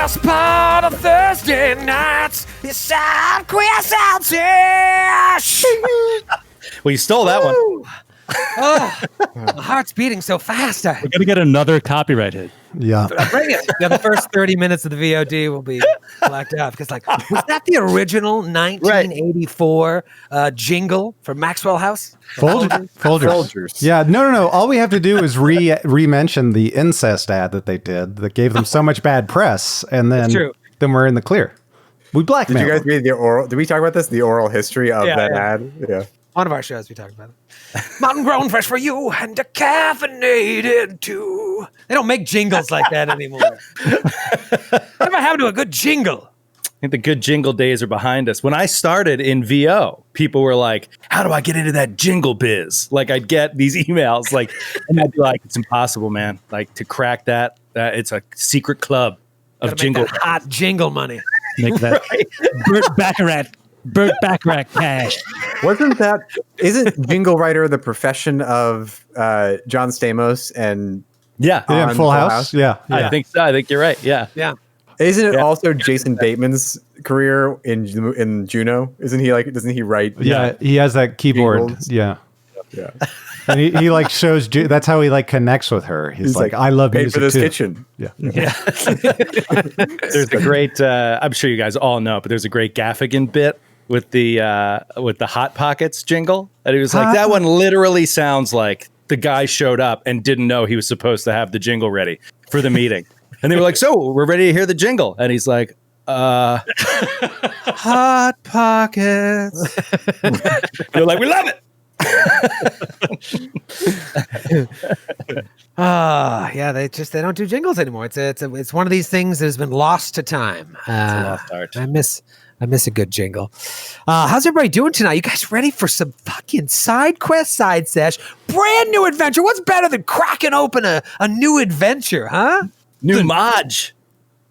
best part of Thursday nights is Side Quest Side Sesh. Well, you stole that one. Oh, my heart's beating so fast. We're gonna get another copyright hit. Yeah. Bring it. Yeah, the first 30 minutes of the VOD will be blacked out because, like, was that the original 1984 jingle for Maxwell House? Folgers. Yeah, no. All we have to do is re-mention the incest ad that they did that gave them so much bad press, and then we're in the clear. We blackmailed. Did you guys read the oral? Did we talk about this? The oral history of that ad? Yeah. One of our shows we talked about it. Mountain grown fresh for you and decaffeinated too. They don't make jingles like that anymore. Whatever happened to a good jingle? I think the good jingle days are behind us. When I started in VO, people were like, how do I get into that jingle biz? Like, I'd get these emails, like, and I'd be like, it's impossible, man. Like, to crack that, it's a secret club of jingle. Hot jingle money. Make that Burt Bacharach cash. Isn't jingle writer the profession of John Stamos and Full House? Yeah. I think so. I think you're right. Yeah. Isn't it also Jason Bateman's career in Juno? Isn't he doesn't he write? Yeah, he has that keyboard. Jingles? Yeah. And he like shows, that's how he like connects with her. He's like, I love music for this too. kitchen. Yeah. There's a great, I'm sure you guys all know, but there's a great Gaffigan bit with the Hot Pockets jingle. And he was like, that one literally sounds like the guy showed up and didn't know he was supposed to have the jingle ready for the meeting. And they were like, so we're ready to hear the jingle. And he's like, Hot Pockets. They're like, we love it. They don't do jingles anymore. It's one of these things that has been lost to time. It's a lost art. I miss a good jingle. How's everybody doing tonight? You guys ready for some fucking Side Quest Side Sesh? Brand new adventure. What's better than cracking open a new adventure, huh? New Maj.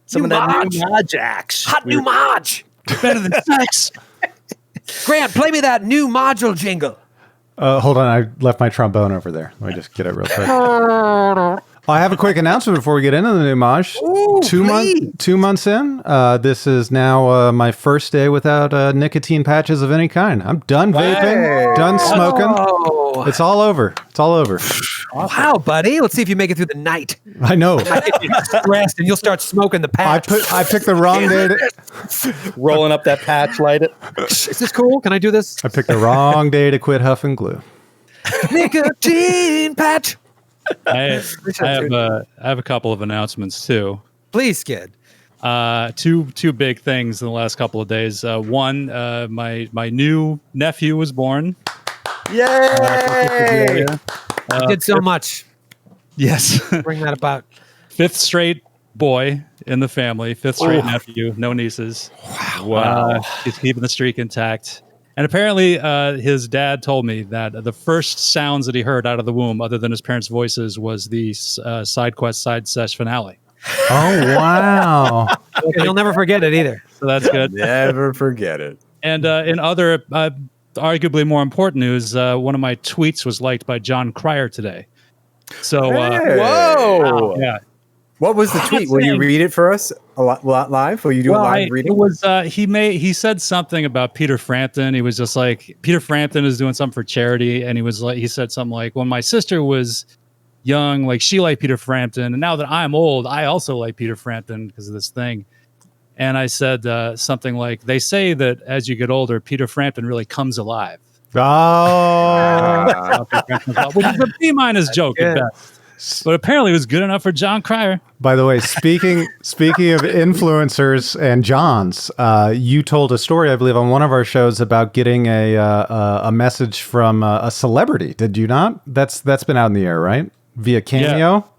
Some of that new Maj acts. Hot new Maj. Better than sex. Grant, play me that new module jingle. Hold on, I left my trombone over there. Let me just get it real quick. I have a quick announcement before we get into the new Maj. Ooh, 2 months in. This is now my first day without nicotine patches of any kind. I'm done vaping, done smoking. Oh. It's all over. It's all over. Wow, buddy. Let's see if you make it through the night. I know. Stressed, and you'll start smoking the patch. I picked the wrong day to... Rolling up that patch, light it. Is this cool? Can I do this? I picked the wrong day to quit huffing glue. Nicotine patch. I have a couple of announcements too. Please, Skid. Two big things in the last couple of days. One, my new nephew was born. Yay! You did so much. Yes. Bring that about. 5th straight boy in the family. 5th straight nephew. No nieces. Wow. He's keeping the streak intact. And apparently his dad told me that the first sounds that he heard out of the womb, other than his parents' voices, was the Side Quest Side Sesh finale. Oh, wow. Okay, you'll never forget it either. So that's good. Never forget it. And in other, arguably more important news, one of my tweets was liked by John Cryer today. So, whoa. Yeah. What was the tweet? Will you read it for us a lot live? Will you do a live reading? It was he said something about Peter Frampton. He was just like, Peter Frampton is doing something for charity, and he said something like, when my sister was young, like she liked Peter Frampton, and now that I'm old, I also like Peter Frampton because of this thing. And I said something like, they say that as you get older, Peter Frampton really comes alive. Oh. Which is a B- joke at best. But apparently it was good enough for John Cryer. By the way, speaking of influencers and Johns, you told a story, I believe, on one of our shows about getting a message from a celebrity. Did you not? That's been out in the air, right? Via Cameo?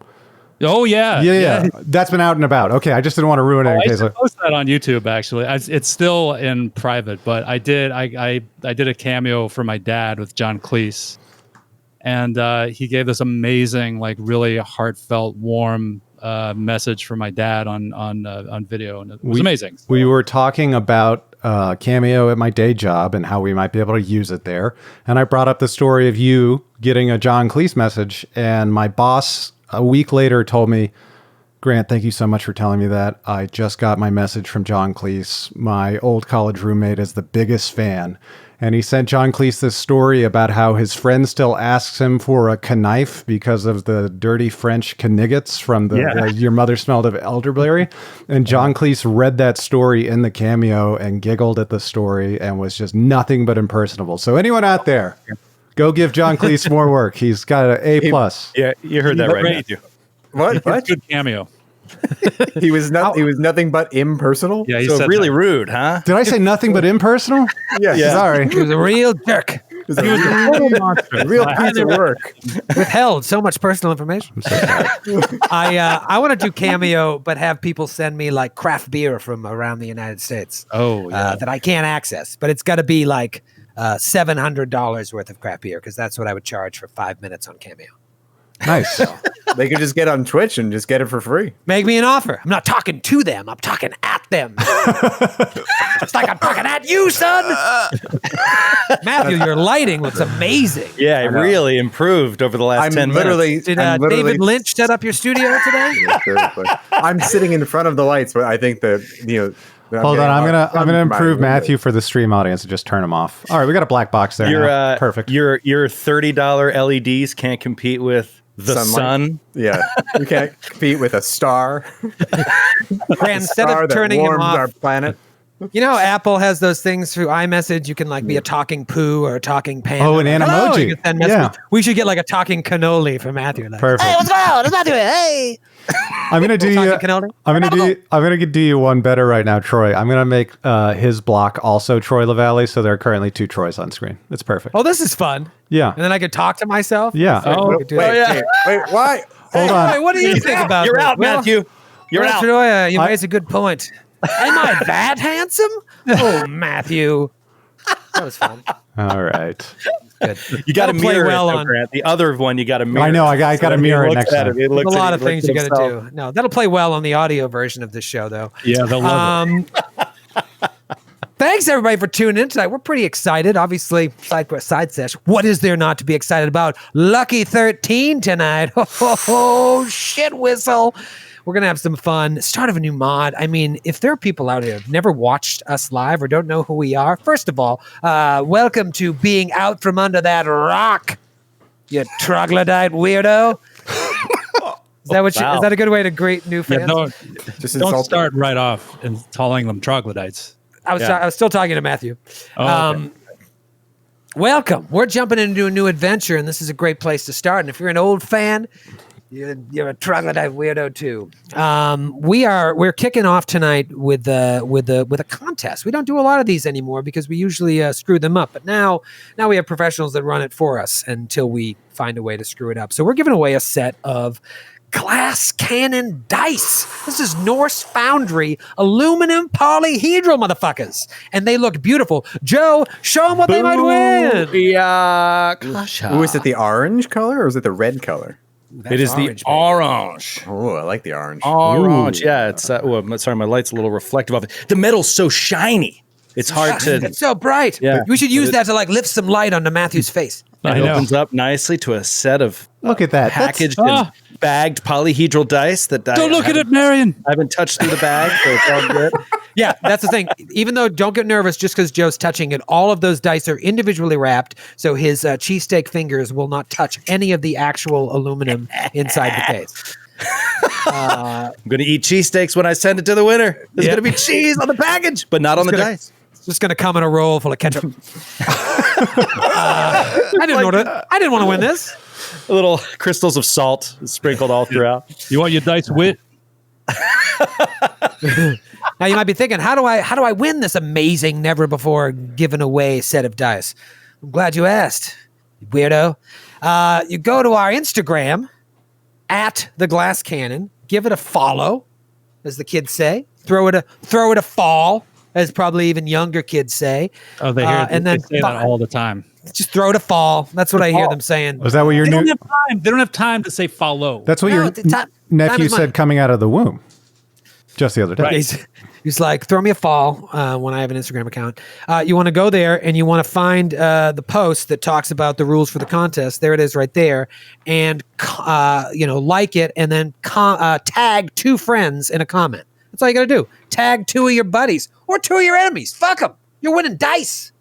Yeah. Oh, yeah. Yeah. That's been out and about. Okay, I just didn't want to ruin it. I should post that on YouTube, actually. It's still in private, but I did a cameo for my dad with John Cleese. And he gave this amazing, like really heartfelt, warm message for my dad on video, and it was amazing. We were talking about Cameo at my day job and how we might be able to use it there. And I brought up the story of you getting a John Cleese message, and my boss a week later told me, Grant, thank you so much for telling me that. I just got my message from John Cleese. My old college roommate is the biggest fan. And he sent John Cleese this story about how his friend still asks him for a knife because of the dirty French kniggets from the Your Mother Smelled of Elderberry. And John Cleese read that story in the cameo and giggled at the story and was just nothing but impersonable. So anyone out there, go give John Cleese more work. He's got an A+. Yeah, you heard that right, Matthew. What? Good cameo. He was nothing but impersonal. Yeah, he So said really that. rude, huh? Did I say nothing but impersonal? Yeah. Sorry. He was a real jerk. He was a real piece of work. Withheld so much personal information. I want to do cameo, but have people send me like craft beer from around the United States. Oh, yeah. That I can't access, but it's got to be like $700 worth of craft beer because that's what I would charge for 5 minutes on cameo. Nice. They could just get on Twitch and just get it for free. Make me an offer. I'm not talking to them. I'm talking at them. It's like I'm talking at you, son. Matthew, your lighting looks amazing. Yeah, it really improved over the last 10 minutes. Did David Lynch set up your studio today? Seriously. I'm sitting in front of the lights, but I think that Hold on, I'm gonna improve Matthew for the stream audience and just turn them off. All right, we got a black box there. Now. Perfect. Your $30 LEDs can't compete with the Sunlight. sun. Yeah, you can't compete with a star. Grant, instead Star of that turning him warms off, our planet. you know, Apple has those things through iMessage. You can like be a talking poo or a talking panda. Oh, an Like, hello, Animoji. you can send messages. We should get like a talking cannoli for Matthew. Like, Perfect. hey, what's going on? It's Matthew. Hey. I'm gonna do you. Talking cannoli? I'm gonna do you one better right now, Troy. I'm gonna make his block also Troy LaValle, so there are currently 2 Troys on screen. It's perfect. Oh, this is fun. Yeah. And then I could talk to myself. Yeah. Oh, Wait, why? Hold Hey, on. Roy, what do you think about You're this? out, Well, Matthew. You're well, out. Troy, you raise a good point. Am I that handsome? Oh, Matthew. That was fun. All right. Good. You got to That'll play mirror well it, though, on- Grant. The other one, you got to mirror. I know, I got to mirror it looks next at time. It looks There's a at lot it, of things looks you at got to himself. do. No, that'll play well on the audio version of this show, though. Yeah, they'll love it. Thanks, everybody, for tuning in tonight. We're pretty excited. Obviously, Side Quest Side Sesh. What is there not to be excited about? Lucky 13 tonight. Oh, shit whistle. We're going to have some fun. Start of a new mod. I mean, if there are people out here who've never watched us live or don't know who we are, first of all, welcome to being out from under that rock, you troglodyte weirdo. Is that what? Wow. Is that a good way to greet new fans? Yeah, don't insult start right off and calling them troglodytes. I was still talking to Matthew. Oh, okay. Welcome. We're jumping into a new adventure, and this is a great place to start. And if you're an old fan, you're a troglodyte weirdo too. We're kicking off tonight with a contest. We don't do a lot of these anymore because we usually screw them up. But now we have professionals that run it for us until we find a way to screw it up. So we're giving away a set of glass cannon dice. This is Norse Foundry aluminum polyhedral motherfuckers, and they look beautiful. Joe, show them what they might win. Yeah. Ooh, is it the orange color or is it the red color? It is the orange. Oh, I like the orange. Orange. Yeah, it's sorry, my light's a little reflective of it. The metal's so shiny. It's hard to. It's so bright. Yeah. We should use that to like lift some light onto Matthew's face. I It know. opens up nicely to a set of Look at that. packaged and bagged polyhedral dice that Don't look at it, Marion. I haven't touched through the bag, so it's all good. Yeah, that's the thing. Even though, don't get nervous just because Joe's touching it, all of those dice are individually wrapped, so his cheesesteak fingers will not touch any of the actual aluminum inside the case. I'm going to eat cheesesteaks when I send it to the winner. There's going to be cheese on the package, but not on the dice. It's just going to come in a roll full of ketchup. I didn't want to win this. Little crystals of salt sprinkled all throughout. You want your dice wit? Now you might be thinking, how do I win this amazing, never before given away set of dice? I'm glad you asked, you weirdo. You go to our Instagram at the Glass Cannon, give it a follow, as the kids say. Throw it a fall, as probably even younger kids say. Oh, they hear and they then say that all the time. just throw it a fall. That's what I hear them saying. Was that what your They don't new? have time. They don't have time to say follow. That's what No, your time nephew is money. said coming out of the womb. Just the other day. He's like, throw me a fall when I have an Instagram account. You want to go there and you want to find the post that talks about the rules for the contest. There it is right there. And, like it and then tag 2 friends in a comment. That's all you got to do. Tag 2 of your buddies or 2 of your enemies. Fuck them. You're winning dice.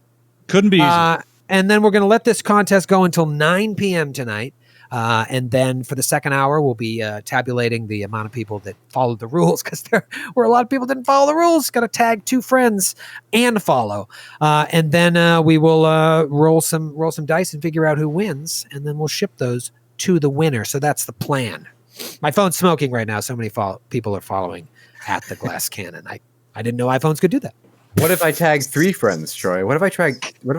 Couldn't be easy. And then we're going to let this contest go until 9 p.m. tonight. And then for the second hour, we'll be tabulating the amount of people that followed the rules, because there were a lot of people that didn't follow the rules. Got to tag 2 friends and follow. And then we will roll some dice and figure out who wins. And then we'll ship those to the winner. So that's the plan. My phone's smoking right now. So many people are following at the Glass Cannon. I didn't know iPhones could do that. What if I tag 3 friends, Troy? What if I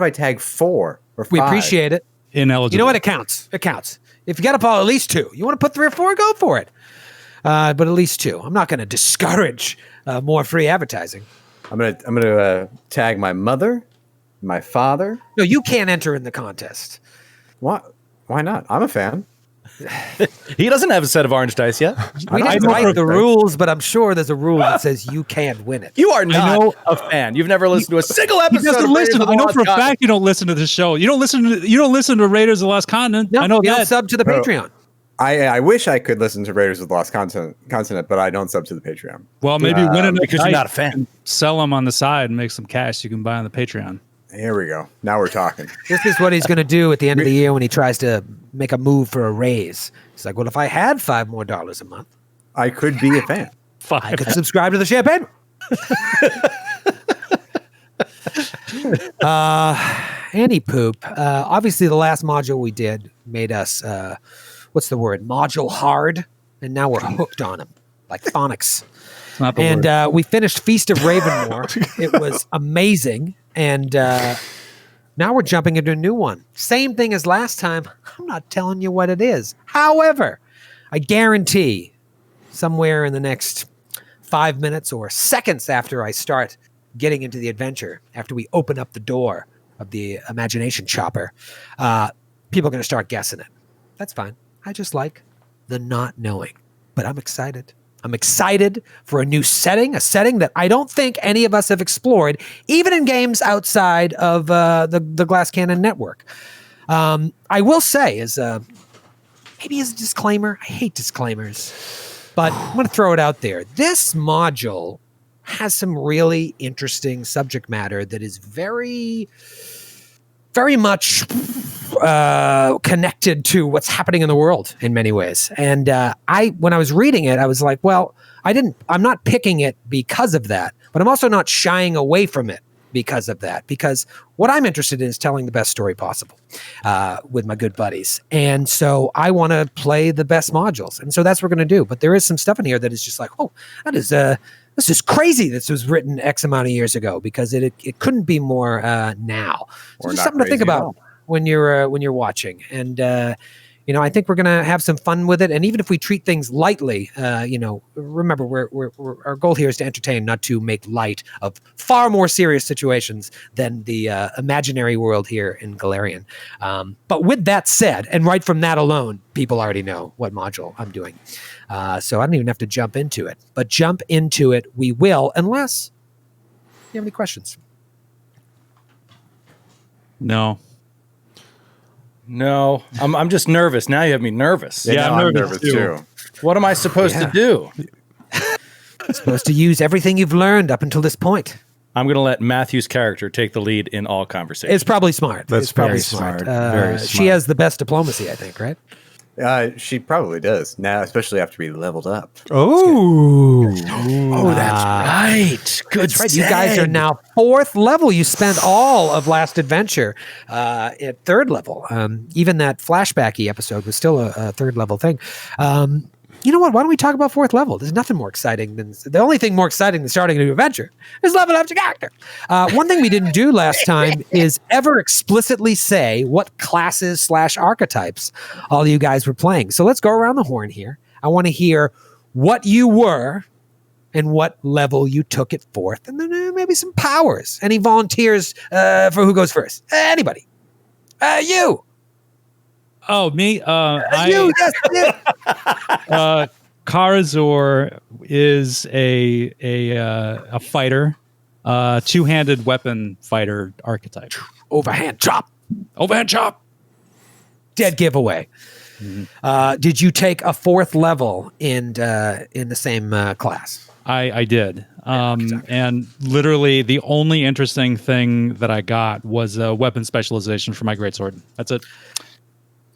tag 4 or 5? We appreciate it. Ineligible. You know what? It counts. It counts. If you got to follow at least 2, you want to put 3 or 4, go for it. But at least 2. I'm not going to discourage more free advertising. I'm gonna tag my mother, my father. No, you can't enter in the contest. What? Why not? I'm a fan. He doesn't have a set of orange dice yet. We didn't write the rules, but I'm sure there's a rule that says you can't win it. You are not a fan. You've never listened to a single episode. He doesn't of listen. Raiders of I the know Lost for a Continent. fact you don't listen to the show. You don't listen to Raiders of the Lost Continent. No, I know you don't that. sub to the Patreon. I wish I could listen to Raiders of the Lost Continent, but I don't sub to the Patreon. Well, maybe win enough because you're dice not a fan. and sell them on the side and make some cash you can buy on the Patreon. Here we go. Now we're talking. This is what he's going to do at the end of the year when he tries to make a move for a raise. He's like, well, if I had $5 more a month, I could be a fan. I could subscribe to the champagne. Any poop. Obviously, the last module we did made us, what's the word? Module hard. And now we're hooked on them, like phonics. It's not the word. And we finished Feast of Ravenmoor. It was amazing. And now we're jumping into a new one. Same thing as last time. I'm not telling you what it is. However, I guarantee somewhere in the next 5 minutes or seconds after I start getting into the adventure, after we open up the door of the imagination chopper, people are going to start guessing it. That's fine. I just like the not knowing. But I'm excited. I'm excited for a new setting, a setting that I don't think any of us have explored, even in games outside of the Glass Cannon network. I will say, maybe as a disclaimer, I hate disclaimers, but I'm going to throw it out there. This module has some really interesting subject matter that is very, very much connected to what's happening in the world in many ways. And when I was reading it, I was like, well, I'm not picking it because of that, but I'm also not shying away from it because of that, because what I'm interested in is telling the best story possible with my good buddies. And so I want to play the best modules. And so that's what we're going to do. But there is some stuff in here that is just like, oh, this is crazy. This was written X amount of years ago, because it couldn't be more now. So just something to think about when you're watching. And I think we're gonna have some fun with it. And even if we treat things lightly, remember we're our goal here is to entertain, not to make light of far more serious situations than the imaginary world here in Golarion. But with that said, and right from that alone, people already know what module I'm doing. So I don't even have to jump into it. But jump into it we will, unless you have any questions. No. I'm just nervous. Now you have me nervous. Yeah, I'm I'm nervous too. What am I supposed to do? You're supposed to use everything you've learned up until this point. I'm going to let Matthew's character take the lead in all conversations. It's probably smart. That's It's probably very smart. Very smart. She has the best diplomacy, I think, right? She probably does now, especially after we leveled up. Oh, that's right. Good. That's right. You guys are now 4th level. You spent all of last adventure at 3rd level. Even that flashbacky episode was still a 3rd level thing. You know what? Why don't we talk about 4th level? There's nothing more exciting than the only thing more exciting than starting a new adventure is leveling up your character. One thing we didn't do last time is ever explicitly say what classes / archetypes all you guys were playing. So let's go around the horn here. I want to hear what you were and what level you took it 4th, and then maybe some powers. Any volunteers for who goes first? Anybody? You. Oh, me? You. Yes. Karazor is a fighter, two-handed weapon fighter archetype. Overhand chop. Overhand chop. Dead giveaway. Did you take a 4th level in the same class? I did. And literally the only interesting thing that I got was a weapon specialization for my greatsword. That's it.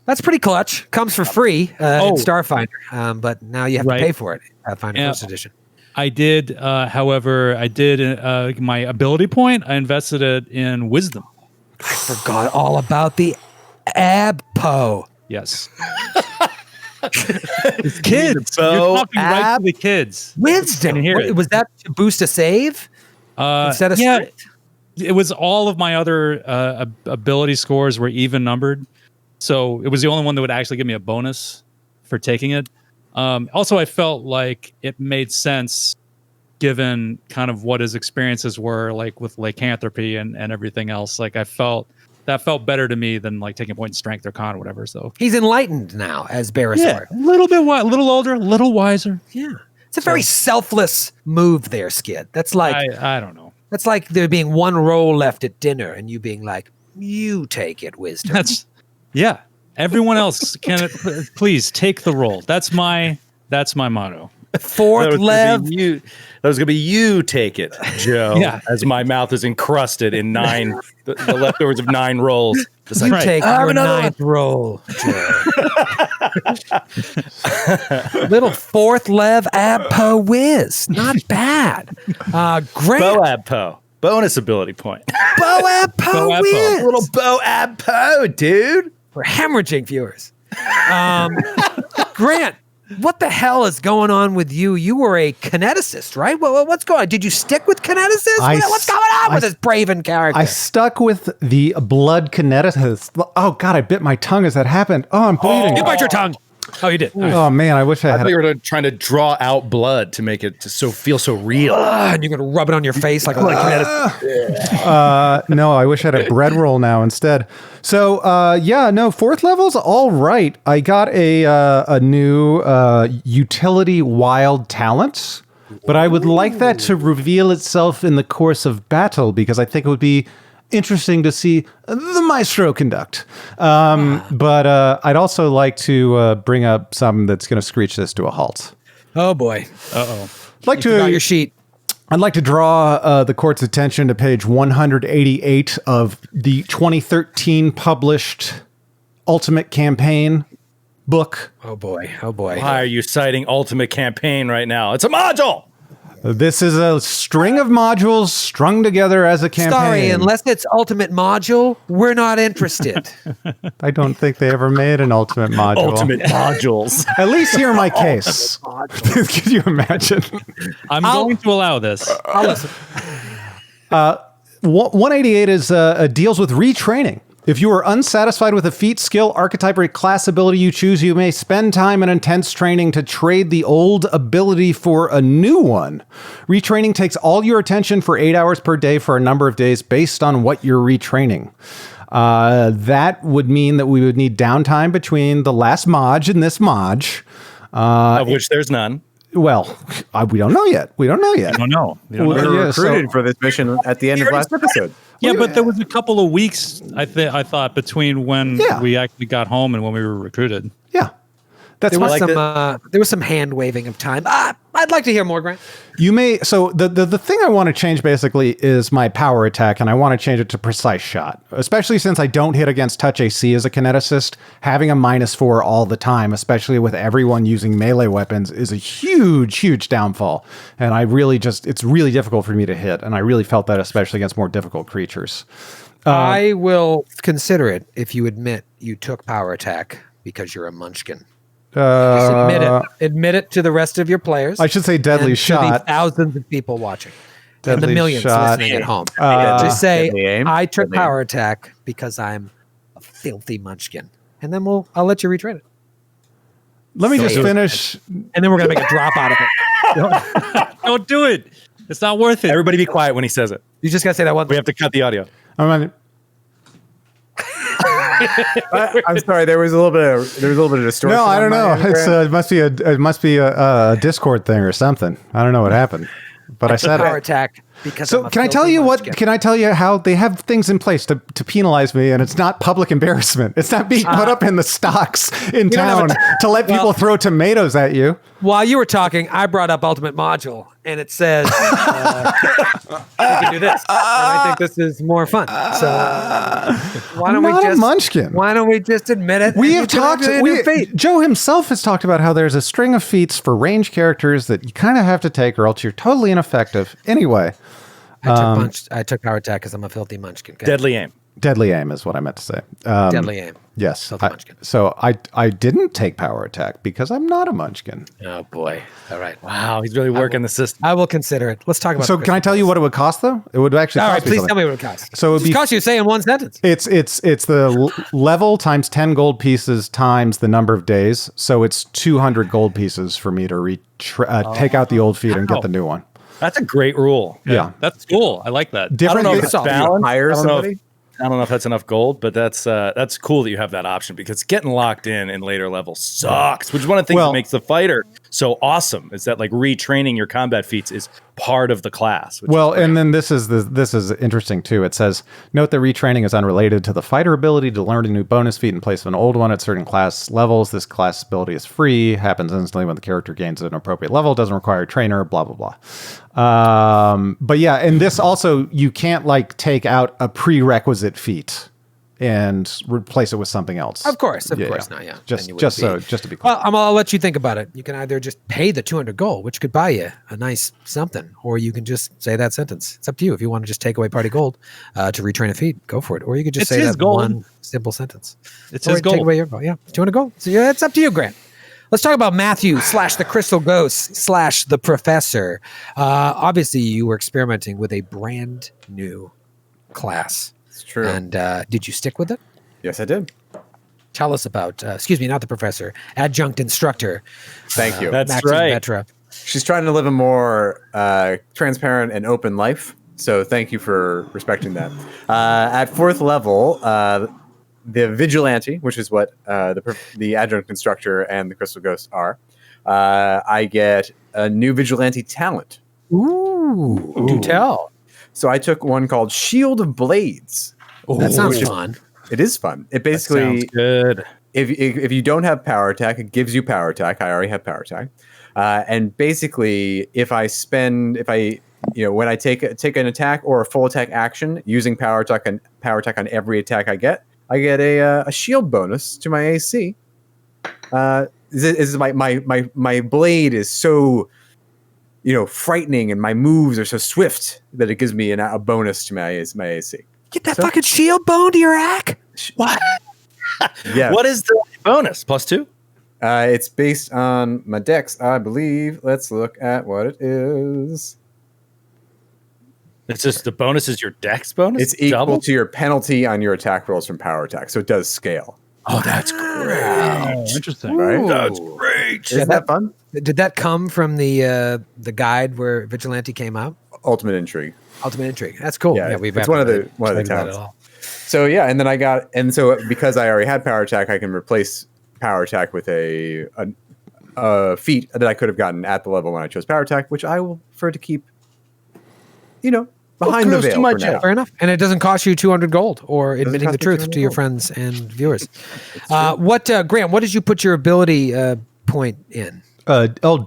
That's pretty clutch. Comes for free in Starfinder, but now you have to pay for it. Pathfinder First Edition. I did, however, my ability point, I invested it in wisdom. I forgot all about the Abpo. Yes. It's kids. You're talking right to the kids. Wisdom. Was that to boost a save instead of strength? It was all of my other ability scores were even numbered. So it was the only one that would actually give me a bonus for taking it. Also, I felt like it made sense given kind of what his experiences were like with lycanthropy and everything else. Like that felt better to me than like taking a point in strength or con or whatever. So he's enlightened now as Beresor. Yeah, a little bit a little older, a little wiser. Yeah. It's a very selfless move there, Skid. That's like I don't know. That's like there being one roll left at dinner and you being like, you take it, wisdom. Yeah. Everyone else can please take the roll. That's my motto. 4th lev. That was gonna be you take it, Joe. Yeah. As my mouth is encrusted in the leftovers of 9 rolls. Just like, take your 9th roll, Joe. Little 4th lev Abpo whiz. Not bad. Great. Bo Abpo. Bonus ability point. Bo Abpo whiz. Little Bo Abpo, dude. We're hemorrhaging viewers. Grant, what the hell is going on with you? You were a kineticist, right? What's going on? Did you stick with kineticist? What's going on with this Braven character? I stuck with the blood kineticist. Oh, God, I bit my tongue as that happened. Oh, I'm bleeding. You bite your tongue. Oh, you did. Oh, man, I wish I had. I thought you were trying to draw out blood to make it feel so real. And you're going to rub it on your face like a kineticist. No, I wish I had a bread roll now instead. So, 4th level's all right. I got a new utility wild talent, but I would like that to reveal itself in the course of battle because I think it would be interesting to see the maestro conduct. But I'd also like to bring up something that's going to screech this to a halt. Oh, boy. Uh-oh. Like to your sheet. I'd like to draw the court's attention to page 188 of the 2013 published Ultimate Campaign book. Oh, boy. Oh, boy. Why are you citing Ultimate Campaign right now? It's a module! This is a string of modules strung together as a campaign. Sorry, unless it's Ultimate Module, we're not interested. I don't think they ever made an Ultimate Module. Ultimate modules. At least hear my case. Could you imagine? I'm going to allow this. I'll listen. 188 is deals with retraining. If you are unsatisfied with a feat, skill, archetype, or class ability you choose, you may spend time in intense training to trade the old ability for a new one. Retraining takes all your attention for 8 hours per day for a number of days based on what you're retraining. That would mean that we would need downtime between the last Maj and this Maj. Of which there's none. Well, we don't know yet. We don't know yet. I don't know. We were recruited for this mission at the end of last episode. Yeah, but there was a couple of weeks, I thought, between when we actually got home and when we were recruited. Yeah. That's there was some hand waving of time. I'd like to hear more, Grant. You may. So the thing I want to change basically is my power attack, and I want to change it to precise shot. Especially since I don't hit against touch AC as a kineticist, having a -4 all the time, especially with everyone using melee weapons, is a huge downfall. And I really it's really difficult for me to hit, and I really felt that especially against more difficult creatures. I will consider it if you admit you took power attack because you're a munchkin. Just admit it to the rest of your players. I should say deadly and shot. To the thousands of people watching. And the Deadly millions shot. listening at home. Deadly Just say, aim. I took Deadly power attack because I'm a filthy munchkin. And then I'll let you retrain it. Let me just finish. And then we're going to make a drop out of it. Don't do it. It's not worth it. Everybody be quiet when he says it. You just got to say that one We have to cut the audio. I'm gonna- I'm sorry. There was a little bit of distortion. No, I don't know. on my end, It's Grant. it must be a Discord thing or something. I don't know what happened, but I said Power it. attack. Because So can I tell you what? Can I tell you how they have things in place to penalize me, and it's not public embarrassment. It's not being put up in the stocks in don't have town to let people throw tomatoes at you. While you were talking, I brought up Ultimate Module, and it says we can do this. And I think this is more fun. So why don't I'm we not a just munchkin. Why don't we just admit it? We and have you can talked. have your feet. Joe himself has talked about how there's a string of feats for range characters that you kind of have to take, or else you're totally ineffective. Anyway, I took power attack because I'm a filthy munchkin. Okay. Deadly aim. deadly aim is what I meant to say. Deadly aim. Yes. Filthy munchkin. So I didn't take power attack because I'm not a munchkin. Oh boy. All right. Wow, he's really working the system. I will consider it. Let's talk about. So the can I tell you what it would cost though? It would actually All cost right, me please something. tell me what it costs. So it would Just be cost you say in one sentence. It's the level times 10 gold pieces times the number of days. So it's 200 gold pieces for me to take out the old feat and get the new one. That's a great rule. Yeah. That's cool. I like that. Different. I don't know if it's solid. balanced. Hire somebody. I don't know if that's enough gold, but that's cool that you have that option because getting locked in later levels sucks. Which is one of the things that makes the fighter so awesome is that like retraining your combat feats is part of the class. Well, and then this is interesting too. It says, note that retraining is unrelated to the fighter ability to learn a new bonus feat in place of an old one at certain class levels. This class ability is free, happens instantly when the character gains an appropriate level, doesn't require a trainer, blah, blah, blah. But yeah, and this also, you can't like take out a prerequisite feat and replace it with something else. Of course not. Yeah. Just Then you just wouldn't to be clear. Well, I'll let you think about it. You can either just pay the 200 gold, which could buy you a nice something, or you can just say that sentence. It's up to you. If you want to just take away party gold to retrain a feat, go for it. Or you could just It's say his that gold. one simple sentence. It's Or his take gold. away your gold. Yeah, 200 gold. So yeah, it's up to you, Grant. Let's talk about Matthew / the Crystal Ghost / the Professor. Obviously, you were experimenting with a brand new class. It's true. And did you stick with it? Yes, I did. Tell us about, excuse me, not the professor, adjunct instructor. Thank you. That's Maxine right. Petra. She's trying to live a more transparent and open life. So thank you for respecting that. At 4th level, the Vigilante, which is what the adjunct instructor and the Crystal Ghost are, I get a new Vigilante talent. Ooh, do tell. So I took one called Shield of Blades. That sounds fun. It is fun. It Sounds basically, good. if you don't have power attack, it gives you power attack. I already have power attack. And basically, when I take an attack or a full attack action using power attack on every attack I get a shield bonus to my AC. My blade is so frightening, and my moves are so swift that it gives me a bonus to my AC. Get that fucking shield bone to your ack. What? Yeah. What is the bonus? +2? It's based on my dex, I believe. Let's look at what it is. It's just the bonus is your dex bonus? It's equal Double? to your penalty on your attack rolls from power attack, so it does scale. Oh, that's great. Oh, interesting. Right? That's great. Isn't that fun? Did that come from the guide where Vigilante came out? Ultimate intrigue. Ultimate Intrigue. That's cool. Yeah, we've it's one of the talents. So yeah, and then so because I already had power attack, I can replace power attack with a feat that I could have gotten at the level when I chose power attack, which I will prefer to keep, behind the kudos to veil my for now. Jeff. Fair enough. And it doesn't cost you 200 gold or admitting cost the me truth 200 to your gold. friends and viewers. Grant, what did you put your ability point in?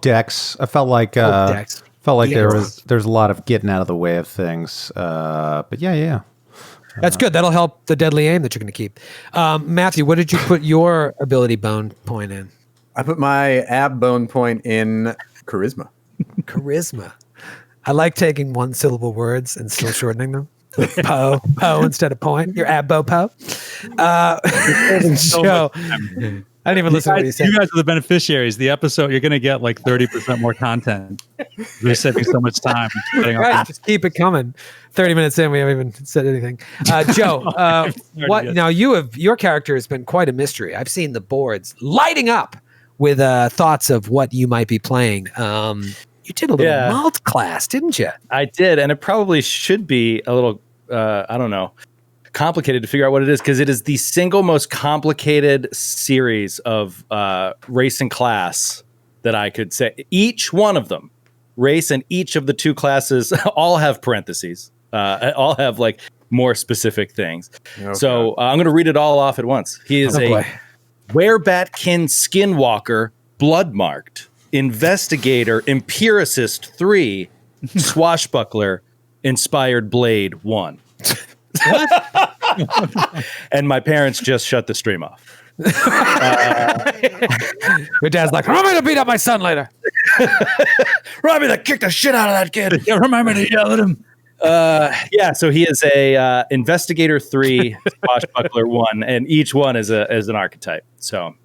Dex. I felt like Dex. there's a lot of getting out of the way of things. But yeah. That's good. That'll help the deadly aim that you're going to keep. Matthew, what did you put your ability bone point in? I put my ab bone point in charisma. Charisma. I like taking one syllable words and still shortening them. Po instead of point. Your abbo po. Joe, I didn't even listen to what you said. You guys are the beneficiaries. The episode, you're going to get like 30% more content. We're saving so much time. Right, just keep it coming. 30 minutes in, we haven't even said anything. Joe, what now? Your character has been quite a mystery. I've seen the boards lighting up with thoughts of what you might be playing. You did a little malt class, didn't you? I did, and it probably should be a little, I don't know, complicated to figure out what it is because it is the single most complicated series of race and class that I could say. Each one of them, race and each of the two classes, all have parentheses. All have like more specific things. Okay. So I'm going to read it all off at once. He is a werebatkin skinwalker, blood-marked, investigator, empiricist 3, swashbuckler, inspired blade 1. And my parents just shut the stream off. Your dad's like, remind me to beat up my son later. Remind me to kick the shit out of that kid. Yeah, remind me to yell at him. So he is a investigator 3, swashbuckler 1, and each one is an archetype. So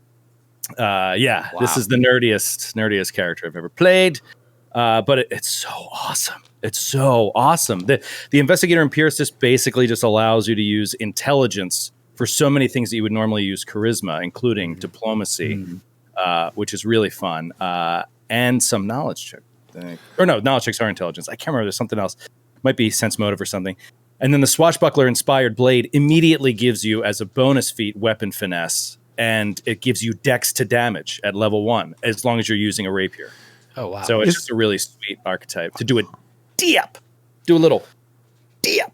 this is the nerdiest character I've ever played. But it's so awesome. It's so awesome. The investigator empiricist basically just allows you to use intelligence for so many things that you would normally use charisma, including diplomacy, which is really fun, and some knowledge check. Knowledge checks are intelligence. I can't remember. There's something else. Might be sense motive or something. And then the swashbuckler inspired blade immediately gives you as a bonus feat weapon finesse, and it gives you dex to damage at level 1 as long as you're using a rapier. Oh wow! So it's just a really sweet archetype to do a little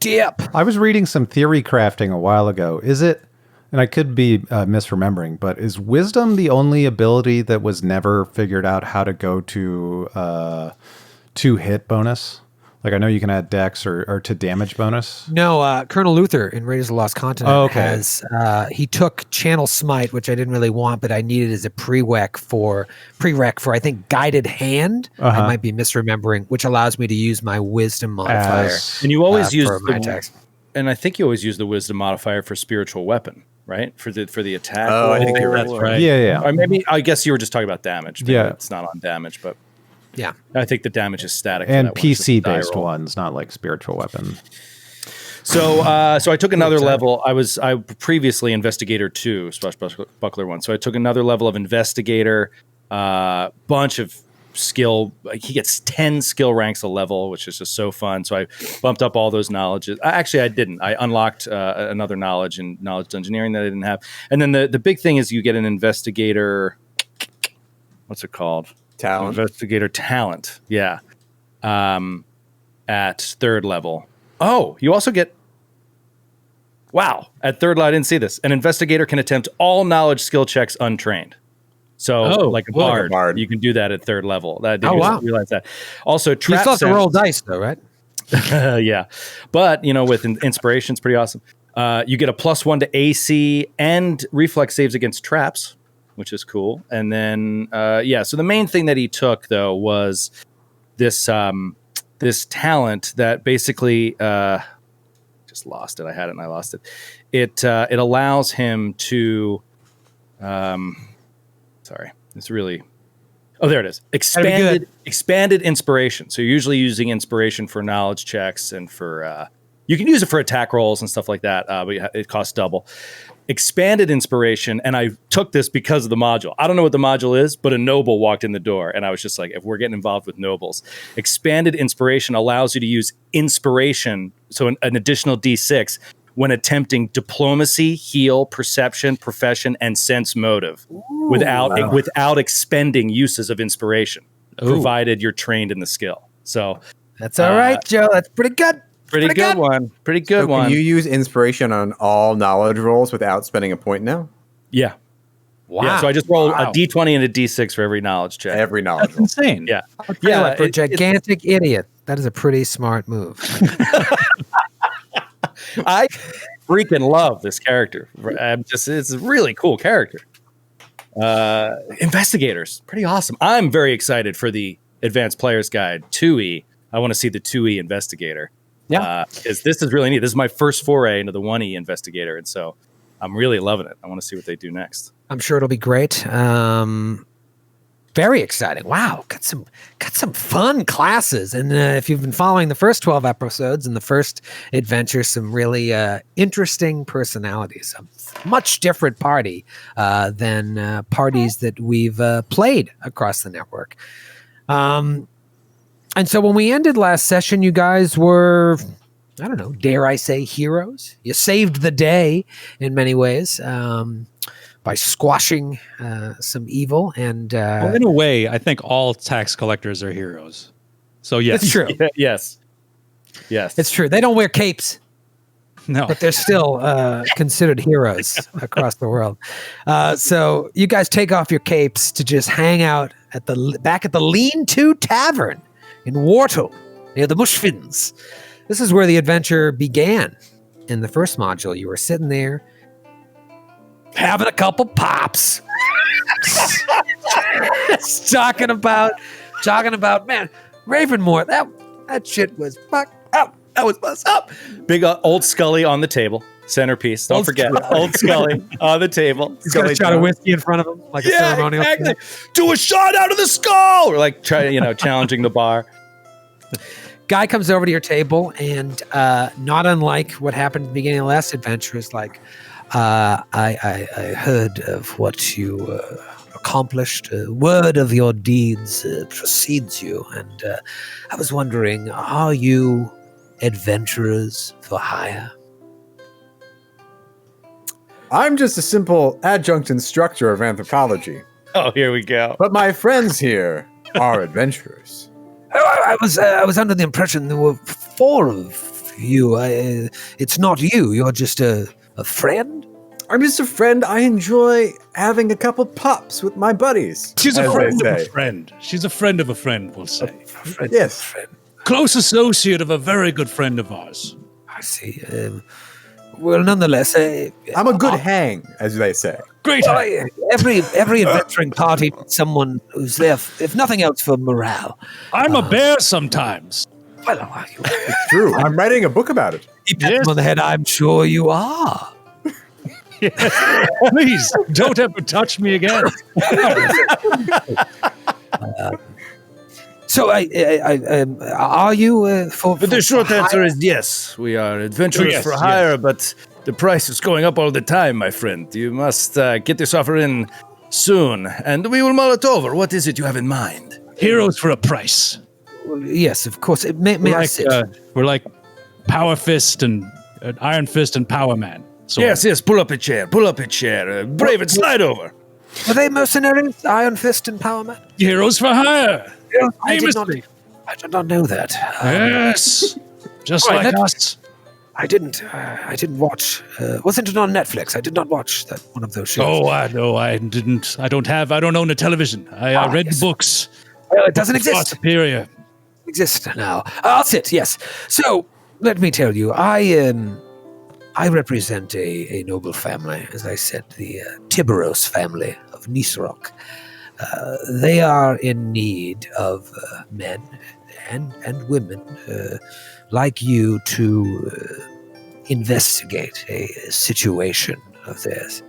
dip. I was reading some theory crafting a while ago. Is it, and I could be misremembering, but is wisdom the only ability that was never figured out how to go to 2 hit bonus? Like I know you can add dex or to damage bonus. No, Colonel Luther in Raiders of the Lost Continent has he took Channel Smite, which I didn't really want, but I needed as a prereq for I think Guided Hand. I might be misremembering, which allows me to use my Wisdom modifier. And you always use my attacks. And I think you always use the Wisdom modifier for spiritual weapon, right? For the attack. Oh, I think you're that's right. Yeah. Or maybe I guess you were just talking about damage. Maybe Yeah, it's not on damage, but. Yeah, I think the damage is static. And PC-based ones, not like spiritual weapon. So I took another level. I previously Investigator 2, Swashbuckler 1. So I took another level of Investigator, bunch of skill. He gets 10 skill ranks a level, which is just so fun. So I bumped up all those knowledges. Actually, I didn't. I unlocked another knowledge in knowledge engineering that I didn't have. And then the big thing is you get an Investigator. What's it called? Talent. Investigator talent, yeah. At 3rd level. Oh, you also get... Wow, at 3rd level, I didn't see this. An investigator can attempt all knowledge skill checks untrained. So, like a bard, you can do that at 3rd level. I didn't realize that. Also, trap you still have to roll dice, though, right? Yeah. But, with inspiration, it's pretty awesome. You get a +1 to AC and reflex saves against traps, which is cool. And then, so the main thing that he took, though, was this this talent that basically just lost it. I had it and I lost it. It allows him to, it's really, there it is. Expanded inspiration. So you're usually using inspiration for knowledge checks and for, you can use it for attack rolls and stuff like that, but it costs double. Expanded inspiration, and I took this because of the module. I don't know what the module is, but a noble walked in the door, and I was just like, if we're getting involved with nobles. Expanded inspiration allows you to use inspiration, so an additional D6, when attempting diplomacy, heal, perception, profession, and sense motive without expending uses of inspiration, provided you're trained in the skill. So that's all right, Joe. That's pretty good. Pretty good one. Can you use inspiration on all knowledge rolls without spending a point now? Yeah. Wow. Yeah, so I just roll a D20 and a D6 for every knowledge check. Every knowledge roll. Insane. Yeah. For a gigantic idiot, that is a pretty smart move. I freaking love this character. It's a really cool character. Investigators, pretty awesome. I'm very excited for the Advanced Player's Guide 2E. I want to see the 2E Investigator. Yeah, because this is really neat. This is my first foray into the 1E Investigator, and so I'm really loving it. I want to see what they do next. I'm sure it'll be great. Very exciting! Wow, got some fun classes, and if you've been following the first 12 episodes and the first adventure, some really interesting personalities. A much different party than parties that we've played across the network. And so when we ended last session, you guys were I don't know, dare I say heroes. You saved the day in many ways by squashing some evil. And Well, in a way, I think all tax collectors are heroes. So yes. it's true. Yes. Yes. It's true. They don't wear capes, No. but they're still considered heroes across the world. So you guys take off your capes to just hang out back at the Lean-To Tavern in Wartle, near the Bushfins. This is where the adventure began. In the first module, you were sitting there having a couple pops, talking about, man, Ravenmoor, that shit was fucked up. That was what's up. Big old Scully on the table, centerpiece. Don't forget, old Scully on the table. He's got a shot of whiskey in front of him, like a ceremonial. Exactly. Do a shot out of the skull. We're like challenging the bar. Guy comes over to your table, and not unlike what happened at the beginning of the last adventure, is like, I heard of what you accomplished. Word of your deeds precedes you, and I was wondering, are you adventurers for hire? I'm just a simple adjunct instructor of anthropology, Oh, here we go. but my friends here are adventurers. I was under the impression there were 4 of you. It's not you. You're just a friend. I'm just a friend. I enjoy having a couple pops with my buddies. She's a as friend they of a say. friend. She's a friend of a friend, we'll say. Yes. Close associate of a very good friend of ours. I see. Well, nonetheless, I'm a good hang, as they say. Great. every adventuring party needs someone who's there, if nothing else, for morale. I'm a bear sometimes. Well, It's true. I'm writing a book about it. you pat him on the head. I'm sure you are. Please, don't ever touch me again. So, are you for? But the short for answer hire? is yes. We are adventurers Yes, for yes. hire, but the price is going up all the time, my friend. You must get this offer in soon, and we will mull it over. What is it you have in mind? Heroes for a price. Well, yes, of course. May I sit? We're like Power Fist and Iron Fist and Power Man. sort of. Yes, pull up a chair. Brave it, slide over. Were they mercenaries? Iron Fist and Power Man? Heroes for hire. I did Famously. not know that. Yes. Just Right, like let's- us. I didn't watch. Wasn't it on Netflix? I did not watch that one of those shows. Oh, I know. I didn't. I don't own a television. I read yes. the books. Well, it doesn't Far exist. superior. Exist now. I'll sit. Yes. So let me tell you, I represent a noble family, as I said, the Tiberos family of Nisroch. They are in need of men and women like you to investigate a situation of theirs.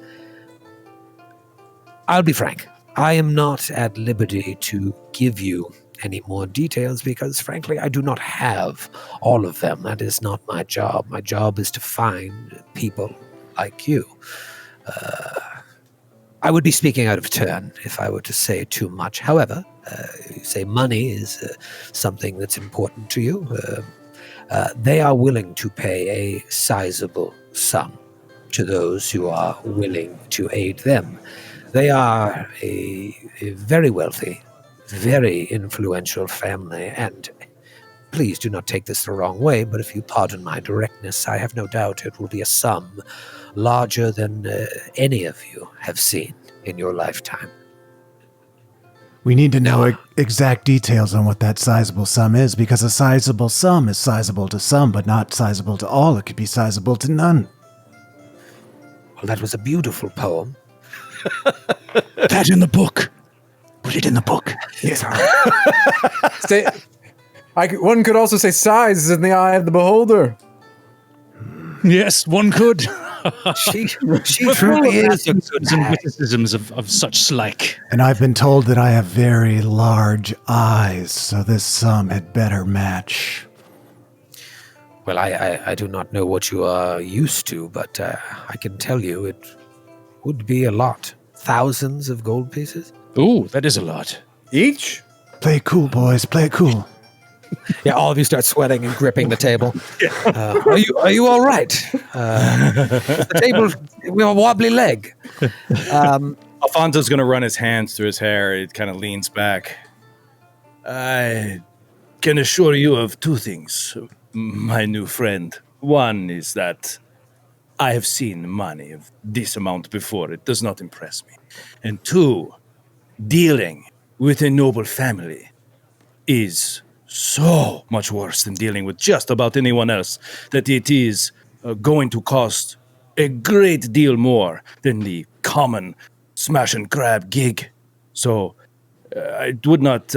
I'll be frank. I am not at liberty to give you any more details because, frankly, I do not have all of them. That is not my job. My job is to find people like you. I would be speaking out of turn if I were to say too much. However, you say money is something that's important to you. They are willing to pay a sizable sum to those who are willing to aid them. They are a very wealthy, very influential family, and please do not take this the wrong way, but if you pardon my directness, I have no doubt it will be a sum larger than any of you have seen in your lifetime. We need to know exact details on what that sizable sum is, because a sizable sum is sizable to some, but not sizable to all. It could be sizable to none. Well, that was a beautiful poem. That in the book. Put it in the book. Yes, One could also say size is in the eye of the beholder. Yes, one could. she truly is a good and hag. witticisms of such like. And I've been told that I have very large eyes, so this sum had better match. Well, I do not know what you are used to, but I can tell you it would be a lot. Thousands of gold pieces? Ooh, that is a lot. Each? Play it cool, boys. Play it cool. Yeah, all of you start sweating and gripping the table. Are you all right? The table, we have a wobbly leg. Alfonso's going to run his hands through his hair. He kind of leans back. I can assure you of two things, my new friend. One is that I have seen money of this amount before. It does not impress me. And two, dealing with a noble family is so much worse than dealing with just about anyone else that it is going to cost a great deal more than the common smash and grab gig. So I would not